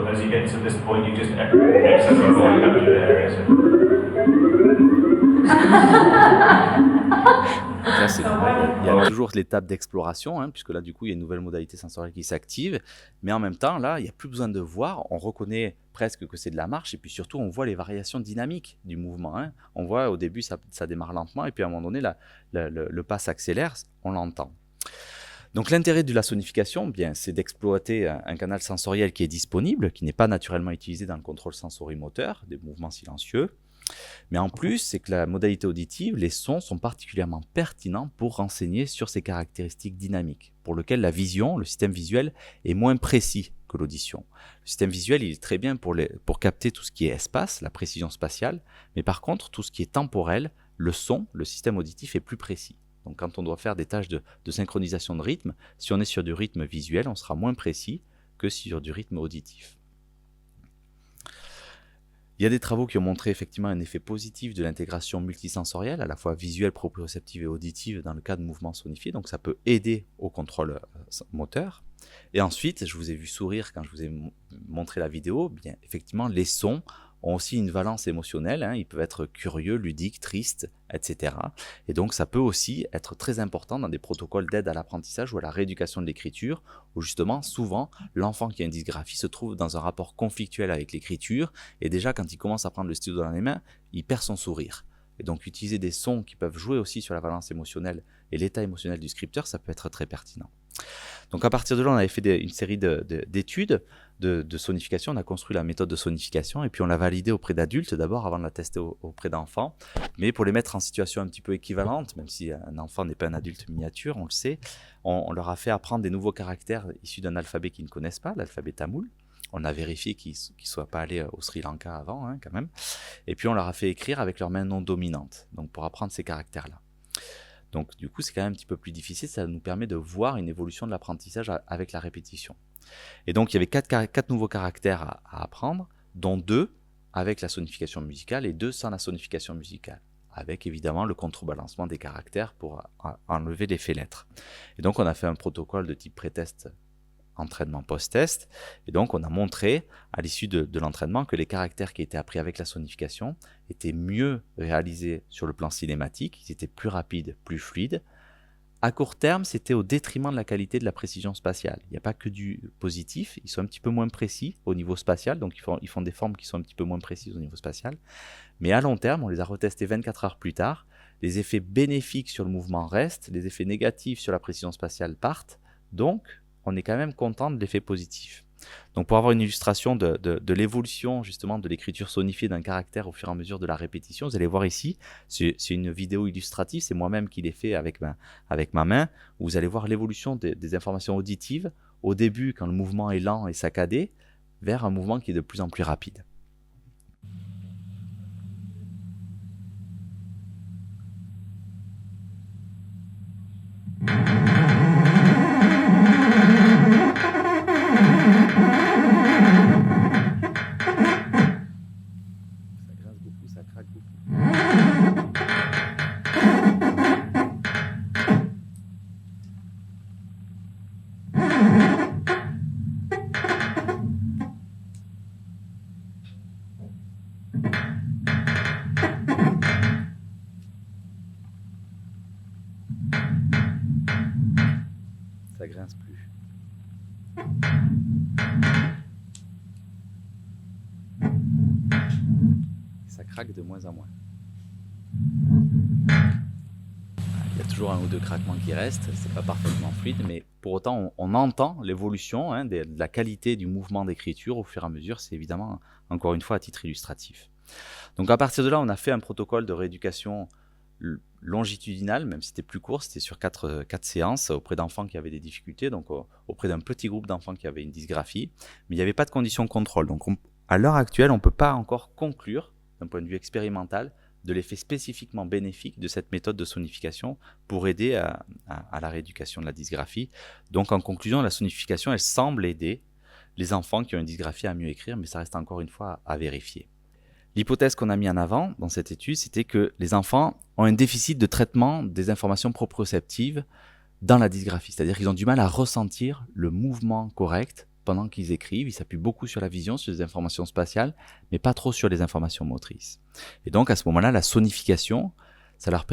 As you get to this point, you just access all the captured areas. Là, il y a toujours l'étape d'exploration, puisque là, du coup, il y a une nouvelle modalité sensorielle qui s'active. Mais en même temps, là, il n'y a plus besoin de voir. On reconnaît presque que c'est de la marche. Et puis surtout, on voit les variations dynamiques du mouvement. On voit au début, ça démarre lentement. Et puis à un moment donné, le pas s'accélère. On l'entend. Donc l'intérêt de la sonification, bien, c'est d'exploiter un canal sensoriel qui est disponible, qui n'est pas naturellement utilisé dans le contrôle sensorimoteur, des mouvements silencieux. Mais en plus, c'est que la modalité auditive, les sons sont particulièrement pertinents pour renseigner sur ces caractéristiques dynamiques, pour lesquelles la vision, le système visuel, est moins précis que l'audition. Le système visuel, il est très bien pour capter tout ce qui est espace, la précision spatiale, mais par contre, tout ce qui est temporel, le son, le système auditif est plus précis. Donc quand on doit faire des tâches de synchronisation de rythme, si on est sur du rythme visuel, on sera moins précis que sur du rythme auditif. Il y a des travaux qui ont montré effectivement un effet positif de l'intégration multisensorielle, à la fois visuelle, proprioceptive et auditive dans le cas de mouvements sonifiés, donc ça peut aider au contrôle moteur. Et ensuite, je vous ai vu sourire quand je vous ai montré la vidéo, bien effectivement les sons ont aussi une valence émotionnelle, hein. Ils peuvent être curieux, ludiques, tristes, etc. Et donc ça peut aussi être très important dans des protocoles d'aide à l'apprentissage ou à la rééducation de l'écriture, où justement souvent l'enfant qui a une dysgraphie se trouve dans un rapport conflictuel avec l'écriture, et déjà quand il commence à prendre le stylo dans les mains, il perd son sourire. Et donc utiliser des sons qui peuvent jouer aussi sur la valence émotionnelle et l'état émotionnel du scripteur, ça peut être très pertinent. Donc à partir de là, on avait fait une série d'études de sonification, on a construit la méthode de sonification et puis on l'a validée auprès d'adultes d'abord avant de la tester auprès d'enfants. Mais pour les mettre en situation un petit peu équivalente, même si un enfant n'est pas un adulte miniature, on le sait, on leur a fait apprendre des nouveaux caractères issus d'un alphabet qu'ils ne connaissent pas, l'alphabet tamoul. On a vérifié qu'ils ne soient pas allés au Sri Lanka avant, hein, quand même. Et puis on leur a fait écrire avec leurs mains non dominantes, donc pour apprendre ces caractères-là. Donc du coup, c'est quand même un petit peu plus difficile, ça nous permet de voir une évolution de l'apprentissage avec la répétition. Et donc il y avait quatre nouveaux caractères à apprendre, dont 2 avec la sonification musicale et 2 sans la sonification musicale, avec évidemment le contrebalancement des caractères pour enlever l'effet lettres. Et donc on a fait un protocole de type pré-test, entraînement post-test, et donc on a montré à l'issue de l'entraînement que les caractères qui étaient appris avec la sonification étaient mieux réalisés sur le plan cinématique, ils étaient plus rapides, plus fluides. À court terme, c'était au détriment de la qualité de la précision spatiale. Il n'y a pas que du positif, ils sont un petit peu moins précis au niveau spatial, donc ils font des formes qui sont un petit peu moins précises au niveau spatial. Mais à long terme, on les a retestés 24 heures plus tard, les effets bénéfiques sur le mouvement restent, les effets négatifs sur la précision spatiale partent, donc on est quand même content de l'effet positif. Donc pour avoir une illustration de l'évolution justement de l'écriture sonifiée d'un caractère au fur et à mesure de la répétition, vous allez voir ici, c'est une vidéo illustrative, c'est moi-même qui l'ai fait avec ma main, où vous allez voir l'évolution des informations auditives au début quand le mouvement est lent et saccadé, vers un mouvement qui est de plus en plus rapide. Ça grince plus. Ça craque de moins en moins. Il y a toujours un ou deux craquements qui restent, c'est pas parfaitement fluide, mais pour autant on entend l'évolution, hein, de la qualité du mouvement d'écriture au fur et à mesure. C'est évidemment, encore une fois, à titre illustratif. Donc à partir de là, on a fait un protocole de rééducation longitudinal, même si c'était plus court, c'était sur 4 séances auprès d'enfants qui avaient des difficultés, donc auprès d'un petit groupe d'enfants qui avaient une dysgraphie, mais il n'y avait pas de conditions de contrôle. Donc à l'heure actuelle, on ne peut pas encore conclure, d'un point de vue expérimental, de l'effet spécifiquement bénéfique de cette méthode de sonification pour aider à la rééducation de la dysgraphie. Donc en conclusion, la sonification, elle semble aider les enfants qui ont une dysgraphie à mieux écrire, mais ça reste encore une fois à vérifier. L'hypothèse qu'on a mis en avant dans cette étude, c'était que les enfants ont un déficit de traitement des informations proprioceptives dans la dysgraphie. C'est-à-dire qu'ils ont du mal à ressentir le mouvement correct pendant qu'ils écrivent. Ils s'appuient beaucoup sur la vision, sur les informations spatiales, mais pas trop sur les informations motrices. Et donc à ce moment-là, la sonification, ça leur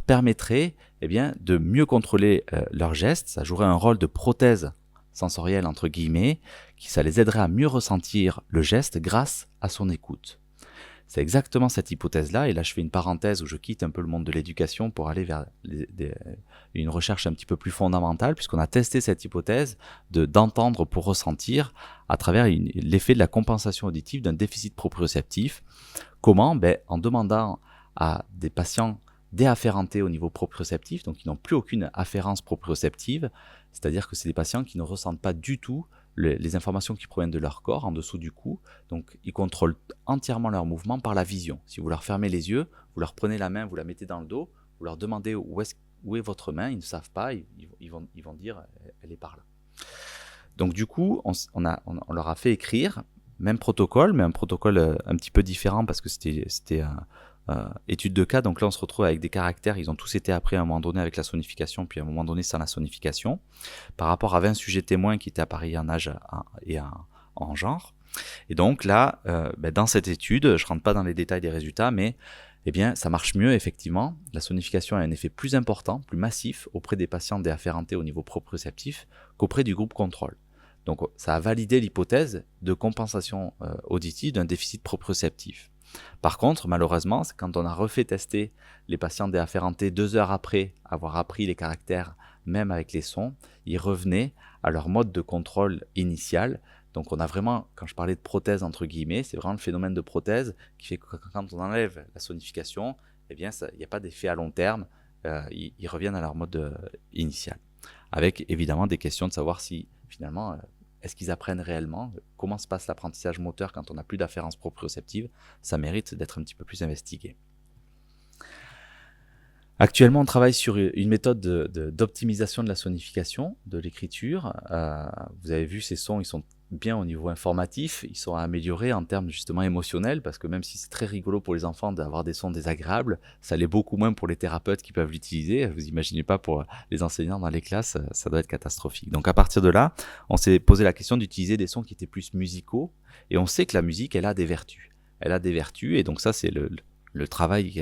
permettrait de mieux contrôler leurs gestes. Ça jouerait un rôle de prothèse sensorielle, entre guillemets, ça les aiderait à mieux ressentir le geste grâce à son écoute. C'est exactement cette hypothèse-là, et là je fais une parenthèse où je quitte un peu le monde de l'éducation pour aller vers une recherche un petit peu plus fondamentale, puisqu'on a testé cette hypothèse d'entendre pour ressentir à travers l'effet de la compensation auditive d'un déficit proprioceptif. Comment ? En demandant à des patients déafférentés au niveau proprioceptif, donc qui n'ont plus aucune afférence proprioceptive, c'est-à-dire que c'est des patients qui ne ressentent pas du tout les informations qui proviennent de leur corps, en dessous du cou. Donc ils contrôlent entièrement leur mouvement par la vision. Si vous leur fermez les yeux, vous leur prenez la main, vous la mettez dans le dos, vous leur demandez où est votre main, ils ne savent pas, ils vont dire elle est par là. Donc du coup, on leur a fait écrire, même protocole, mais un protocole un petit peu différent parce que c'était étude de cas. Donc là on se retrouve avec des caractères, ils ont tous été appris à un moment donné avec la sonification, puis à un moment donné sans la sonification, par rapport à 20 sujets témoins qui étaient à pareil en âge et en genre. Et donc là, dans cette étude, je ne rentre pas dans les détails des résultats, mais eh bien, ça marche mieux effectivement. La sonification a un effet plus important, plus massif auprès des patients déafférentés au niveau proprioceptif qu'auprès du groupe contrôle. Donc ça a validé l'hypothèse de compensation auditive d'un déficit proprioceptif. Par contre, malheureusement, c'est quand on a refait tester les patients déafférentés 2 heures après avoir appris les caractères, même avec les sons, ils revenaient à leur mode de contrôle initial. Donc on a vraiment, quand je parlais de prothèse entre guillemets, c'est vraiment le phénomène de prothèse qui fait que quand on enlève la sonification, eh bien il n'y a pas d'effet à long terme, ils reviennent à leur mode initial. Avec évidemment des questions de savoir si finalement, est-ce qu'ils apprennent réellement, comment se passe l'apprentissage moteur quand on n'a plus d'afférence proprioceptive, ça mérite d'être un petit peu plus investigué. Actuellement, on travaille sur une méthode d'optimisation de la sonification, de l'écriture. Vous avez vu, ces sons, ils sont bien au niveau informatif, ils sont améliorés en termes justement émotionnels, parce que même si c'est très rigolo pour les enfants d'avoir des sons désagréables, ça l'est beaucoup moins pour les thérapeutes qui peuvent l'utiliser. Vous imaginez pas pour les enseignants dans les classes, ça doit être catastrophique. Donc à partir de là, on s'est posé la question d'utiliser des sons qui étaient plus musicaux, et on sait que la musique, elle a des vertus. Elle a des vertus, et donc ça, c'est le travail qui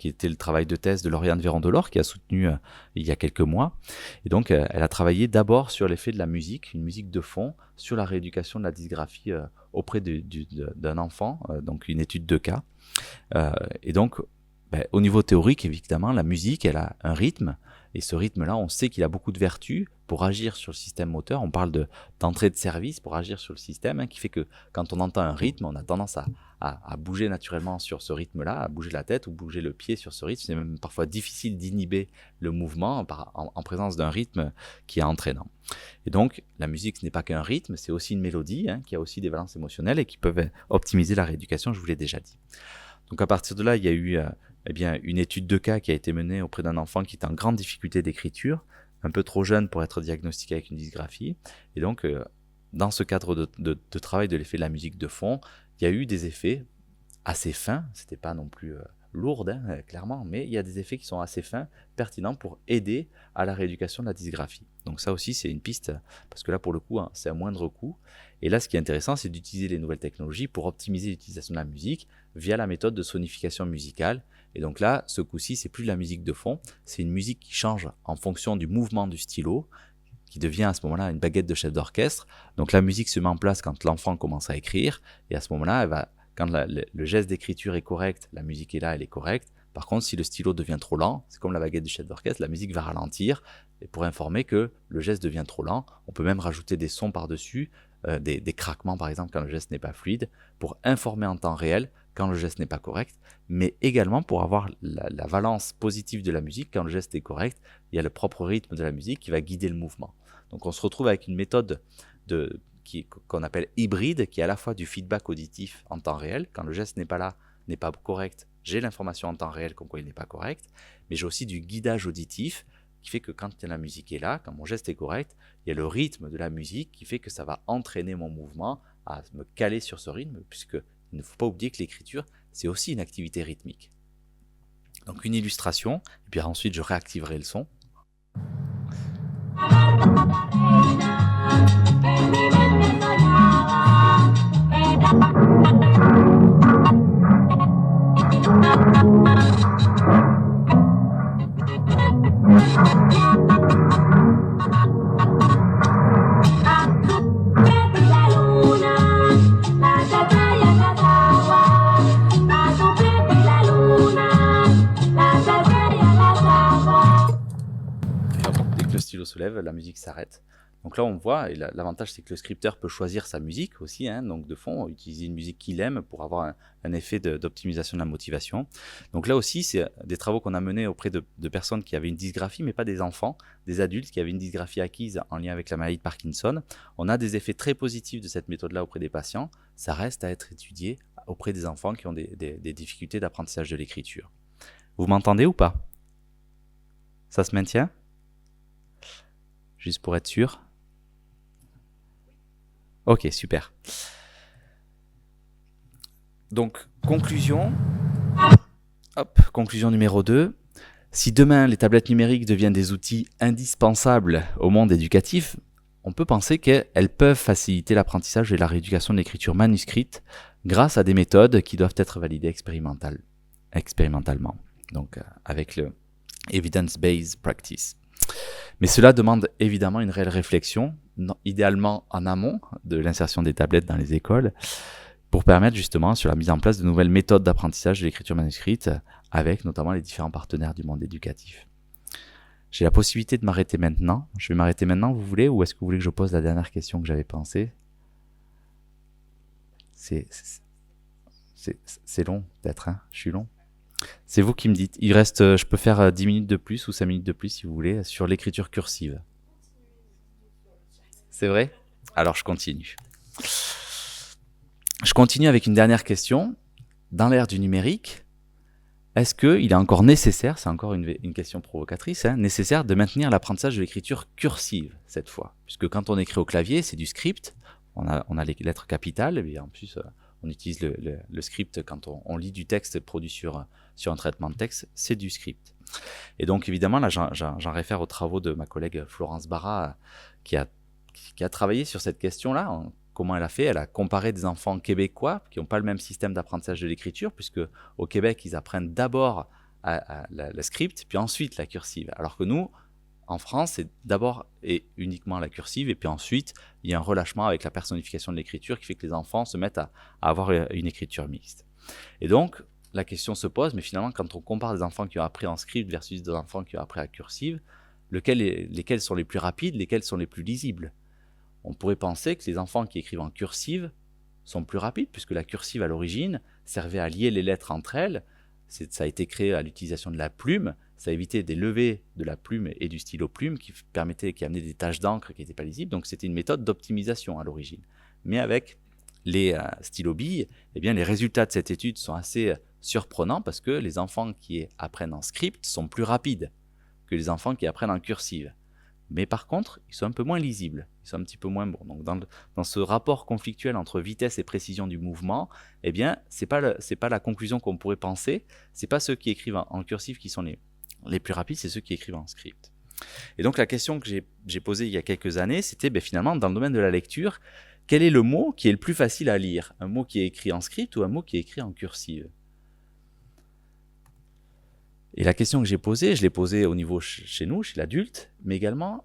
était le travail de thèse de Lauriane Véran-Delors, qui a soutenu il y a quelques mois. Et donc, elle a travaillé d'abord sur l'effet de la musique, une musique de fond, sur la rééducation de la dysgraphie auprès d'un enfant, donc une étude de cas. Et donc, au niveau théorique, évidemment, la musique, elle a un rythme, et ce rythme-là, on sait qu'il a beaucoup de vertus pour agir sur le système moteur. On parle d'entrée de service pour agir sur le système, qui fait que quand on entend un rythme, on a tendance à bouger naturellement sur ce rythme-là, à bouger la tête ou bouger le pied sur ce rythme. C'est même parfois difficile d'inhiber le mouvement en présence d'un rythme qui est entraînant. Et donc, la musique, ce n'est pas qu'un rythme, c'est aussi une mélodie qui a aussi des valences émotionnelles et qui peuvent optimiser la rééducation, je vous l'ai déjà dit. Donc à partir de là, il y a eu une étude de cas qui a été menée auprès d'un enfant qui était en grande difficulté d'écriture, un peu trop jeune pour être diagnostiqué avec une dysgraphie. Et donc, dans ce cadre de travail de l'effet de la musique de fond, il y a eu des effets assez fins, c'était pas non plus lourd, clairement, mais il y a des effets qui sont assez fins, pertinents pour aider à la rééducation de la dysgraphie. Donc ça aussi, c'est une piste, parce que là, pour le coup, c'est à moindre coût. Et là, ce qui est intéressant, c'est d'utiliser les nouvelles technologies pour optimiser l'utilisation de la musique via la méthode de sonification musicale. Et donc là, ce coup-ci, c'est plus de la musique de fond, c'est une musique qui change en fonction du mouvement du stylo, qui devient à ce moment-là une baguette de chef d'orchestre. Donc la musique se met en place quand l'enfant commence à écrire, et à ce moment-là, quand le geste d'écriture est correct, la musique est là, elle est correcte. Par contre, si le stylo devient trop lent, c'est comme la baguette du chef d'orchestre, la musique va ralentir, et pour informer que le geste devient trop lent, on peut même rajouter des sons par-dessus, des craquements par exemple quand le geste n'est pas fluide, pour informer en temps réel quand le geste n'est pas correct, mais également pour avoir la valence positive de la musique quand le geste est correct. Il y a le propre rythme de la musique qui va guider le mouvement. Donc on se retrouve avec une méthode qu'on appelle hybride, qui est à la fois du feedback auditif en temps réel, quand le geste n'est pas là, n'est pas correct, j'ai l'information en temps réel comme quoi il n'est pas correct, mais j'ai aussi du guidage auditif, qui fait que quand la musique est là, quand mon geste est correct, il y a le rythme de la musique qui fait que ça va entraîner mon mouvement à me caler sur ce rythme, puisque il ne faut pas oublier que l'écriture, c'est aussi une activité rythmique. Donc une illustration, et puis ensuite je réactiverai le son. Se lève, la musique s'arrête. Donc là, on voit, et l'avantage, c'est que le scripteur peut choisir sa musique aussi, donc de fond, utiliser une musique qu'il aime pour avoir un effet d'optimisation de la motivation. Donc là aussi, c'est des travaux qu'on a menés auprès de personnes qui avaient une dysgraphie, mais pas des enfants, des adultes qui avaient une dysgraphie acquise en lien avec la maladie de Parkinson. On a des effets très positifs de cette méthode-là auprès des patients. Ça reste à être étudié auprès des enfants qui ont des difficultés d'apprentissage de l'écriture. Vous m'entendez ou pas? Ça se maintient? Juste pour être sûr. Ok, super. Donc, conclusion numéro 2. Si demain les tablettes numériques deviennent des outils indispensables au monde éducatif, on peut penser qu'elles peuvent faciliter l'apprentissage et la rééducation de l'écriture manuscrite grâce à des méthodes qui doivent être validées expérimentalement, donc avec le Evidence-Based Practice. Mais cela demande évidemment une réelle réflexion, idéalement en amont de l'insertion des tablettes dans les écoles, pour permettre justement sur la mise en place de nouvelles méthodes d'apprentissage de l'écriture manuscrite avec notamment les différents partenaires du monde éducatif. J'ai la possibilité de m'arrêter maintenant. Je vais m'arrêter maintenant, vous voulez, ou est-ce que vous voulez que je pose la dernière question que j'avais pensée? C'est long, peut-être, hein? Je suis long. C'est vous qui me dites. Il reste, je peux faire 10 minutes de plus ou 5 minutes de plus, si vous voulez, sur l'écriture cursive. C'est vrai? Alors, je continue. Je continue avec une dernière question. Dans l'ère du numérique, est-ce qu'il est encore nécessaire, c'est encore une question provocatrice, hein, nécessaire de maintenir l'apprentissage de l'écriture cursive cette fois? Puisque quand on écrit au clavier, c'est du script, on a les lettres capitales, et en plus on utilise le script quand on lit du texte produit sur un traitement de texte, c'est du script. Et donc évidemment, là j'en réfère aux travaux de ma collègue Florence Barra qui a travaillé sur cette question-là. Comment elle a fait? Elle a comparé des enfants québécois qui n'ont pas le même système d'apprentissage de l'écriture, puisque au Québec, ils apprennent d'abord le script, puis ensuite la cursive. Alors que nous, en France, c'est d'abord et uniquement la cursive, et puis ensuite, il y a un relâchement avec la personnification de l'écriture qui fait que les enfants se mettent à avoir une écriture mixte. Et donc, la question se pose, mais finalement, quand on compare des enfants qui ont appris en script versus des enfants qui ont appris à cursive, lesquels sont les plus rapides, lesquels sont les plus lisibles? On pourrait penser que les enfants qui écrivent en cursive sont plus rapides, puisque la cursive, à l'origine, servait à lier les lettres entre elles. Ça a été créé à l'utilisation de la plume. Ça évitait des levées de la plume et du stylo plume qui amenaient des taches d'encre qui n'étaient pas lisibles. Donc, c'était une méthode d'optimisation à l'origine. Mais avec les stylos-billes, eh bien, les résultats de cette étude sont assez surprenants parce que les enfants qui apprennent en script sont plus rapides que les enfants qui apprennent en cursive. Mais par contre, ils sont un peu moins lisibles, ils sont un petit peu moins bons. Donc dans ce rapport conflictuel entre vitesse et précision du mouvement, eh bien, c'est pas la conclusion qu'on pourrait penser. C'est pas ceux qui écrivent en cursif qui sont les plus rapides, c'est ceux qui écrivent en script. Et donc la question que j'ai posée il y a quelques années, c'était finalement dans le domaine de la lecture, quel est le mot qui est le plus facile à lire? Un mot qui est écrit en script ou un mot qui est écrit en cursive? Et la question que j'ai posée, je l'ai posée au niveau chez nous, chez l'adulte, mais également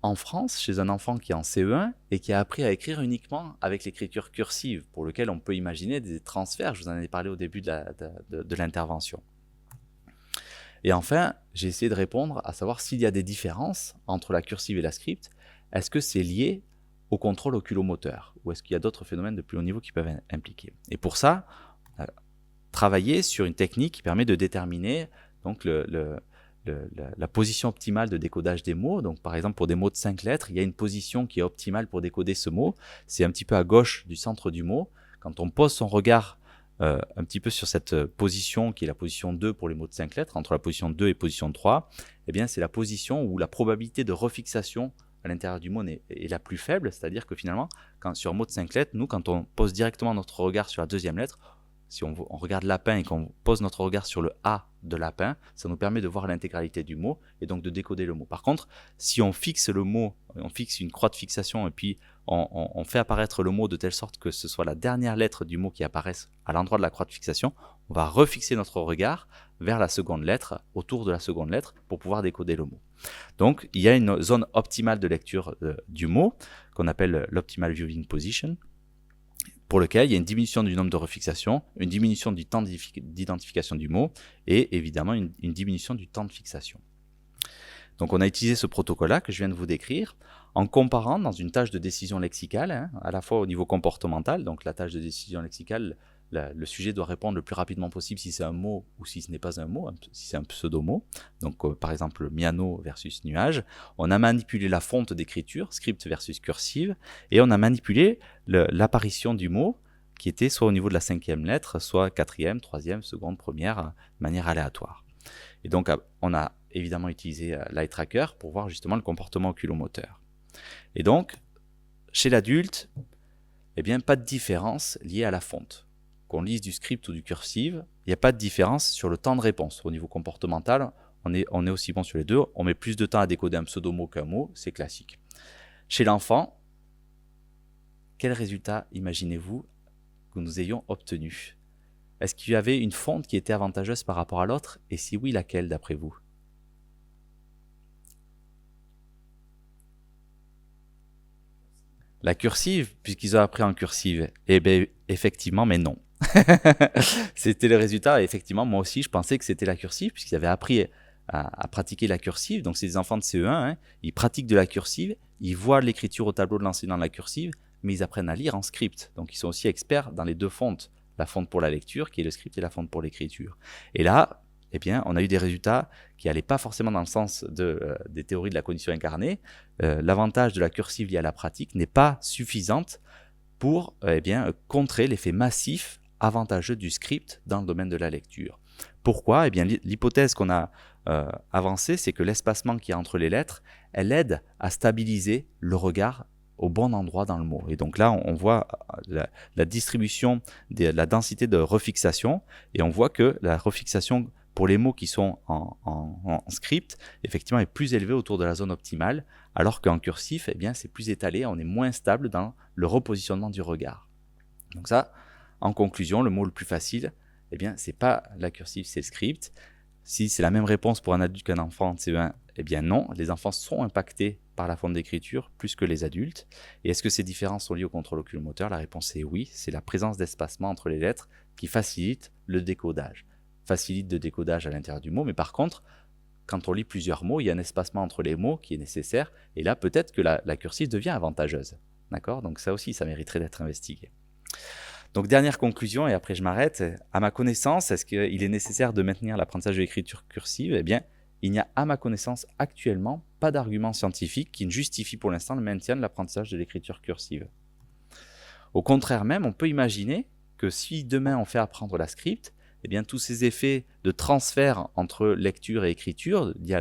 en France, chez un enfant qui est en CE1 et qui a appris à écrire uniquement avec l'écriture cursive, pour lequel on peut imaginer des transferts. Je vous en ai parlé au début de l'intervention. Et enfin, j'ai essayé de répondre à savoir s'il y a des différences entre la cursive et la script. Est-ce que c'est lié au contrôle oculomoteur ou est-ce qu'il y a d'autres phénomènes de plus haut niveau qui peuvent impliquer? Et pour ça, travailler sur une technique qui permet de déterminer donc la position optimale de décodage des mots. Donc par exemple pour des mots de 5 lettres, il y a une position qui est optimale pour décoder ce mot. C'est un petit peu à gauche du centre du mot. Quand on pose son regard un petit peu sur cette position qui est la position 2 pour les mots de 5 lettres, entre la position 2 et position 3, eh bien c'est la position où la probabilité de refixation à l'intérieur du mot est la plus faible, c'est-à-dire que finalement, sur un mot de 5 lettres, nous quand on pose directement notre regard sur la deuxième lettre, si on regarde lapin et qu'on pose notre regard sur le A de lapin, ça nous permet de voir l'intégralité du mot et donc de décoder le mot. Par contre, si on fixe le mot, on fixe une croix de fixation et puis on fait apparaître le mot de telle sorte que ce soit la dernière lettre du mot qui apparaisse à l'endroit de la croix de fixation, on va refixer notre regard vers la seconde lettre, autour de la seconde lettre, pour pouvoir décoder le mot. Donc, il y a une zone optimale de lecture du mot, qu'on appelle l'optimal viewing position, pour lequel il y a une diminution du nombre de refixations, une diminution du temps d'identification du mot et évidemment une diminution du temps de fixation. Donc on a utilisé ce protocole-là que je viens de vous décrire en comparant dans une tâche de décision lexicale, à la fois au niveau comportemental, donc la tâche de décision lexicale, le sujet doit répondre le plus rapidement possible si c'est un mot ou si ce n'est pas un mot, si c'est un pseudo-mot. Donc par exemple miano versus nuage. On a manipulé la fonte d'écriture, script versus cursive, et on a manipulé l'apparition du mot qui était soit au niveau de la 5e lettre, soit 4e, 3e, seconde, première, de manière aléatoire. Et donc on a évidemment utilisé l'eye tracker pour voir justement le comportement oculomoteur. Et donc, chez l'adulte, eh bien pas de différence liée à la fonte. Qu'on lise du script ou du cursive, il n'y a pas de différence sur le temps de réponse. Au niveau comportemental, on est aussi bon sur les deux. On met plus de temps à décoder un pseudo-mot qu'un mot, c'est classique. Chez l'enfant, quel résultat imaginez-vous que nous ayons obtenu? Est-ce qu'il y avait une fonte qui était avantageuse par rapport à l'autre? Et si oui, laquelle d'après vous? La cursive, puisqu'ils ont appris en cursive. Eh bien, effectivement, mais non. C'était le résultat. Et effectivement, moi aussi, je pensais que c'était la cursive, puisqu'ils avaient appris à pratiquer la cursive. Donc, c'est des enfants de CE1, hein, ils pratiquent de la cursive, ils voient l'écriture au tableau de l'enseignant de la cursive, mais ils apprennent à lire en script. Donc, ils sont aussi experts dans les deux fontes. La fonte pour la lecture, qui est le script, et la fonte pour l'écriture. Et là, eh bien, on a eu des résultats qui n'allaient pas forcément dans le sens des théories de la cognition incarnée. L'avantage de la cursive liée à la pratique n'est pas suffisante pour contrer l'effet massif avantageux du script dans le domaine de la lecture. Pourquoi? Eh bien, l'hypothèse qu'on a avancée, c'est que l'espacement qu'il y a entre les lettres, elle aide à stabiliser le regard au bon endroit dans le mot. Et donc là, on voit la distribution de la densité de refixation, et on voit que la refixation pour les mots qui sont en script, effectivement, est plus élevée autour de la zone optimale, alors qu'en cursif, eh bien, c'est plus étalé, on est moins stable dans le repositionnement du regard. Donc ça, en conclusion, le mot le plus facile, eh bien, c'est pas la cursive, c'est le script. Si c'est la même réponse pour un adulte qu'un enfant de CE1, eh bien non, les enfants sont impactés par la fonte d'écriture plus que les adultes. Et est-ce que ces différences sont liées au contrôle oculomoteur? La réponse est oui, c'est la présence d'espacement entre les lettres qui facilite le décodage. Facilite le décodage à l'intérieur du mot, mais par contre, quand on lit plusieurs mots, il y a un espacement entre les mots qui est nécessaire, et là peut-être que la cursive devient avantageuse. D'accord? Donc ça aussi, ça mériterait d'être investigué. Donc dernière conclusion, et après je m'arrête. À ma connaissance, est-ce qu'il est nécessaire de maintenir l'apprentissage de l'écriture cursive? Eh bien, il n'y a à ma connaissance actuellement pas d'argument scientifique qui ne justifie pour l'instant le maintien de l'apprentissage de l'écriture cursive. Au contraire même, on peut imaginer que si demain on fait apprendre la script, eh bien tous ces effets de transfert entre lecture et écriture, liés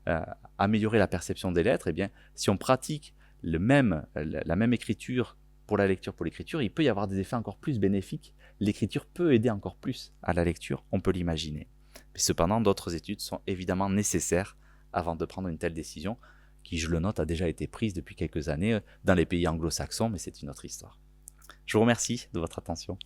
à améliorer la perception des lettres, eh bien si on pratique la même écriture pour la lecture, pour l'écriture, il peut y avoir des effets encore plus bénéfiques. L'écriture peut aider encore plus à la lecture, on peut l'imaginer. Mais cependant, d'autres études sont évidemment nécessaires avant de prendre une telle décision, qui, je le note, a déjà été prise depuis quelques années dans les pays anglo-saxons, mais c'est une autre histoire. Je vous remercie de votre attention.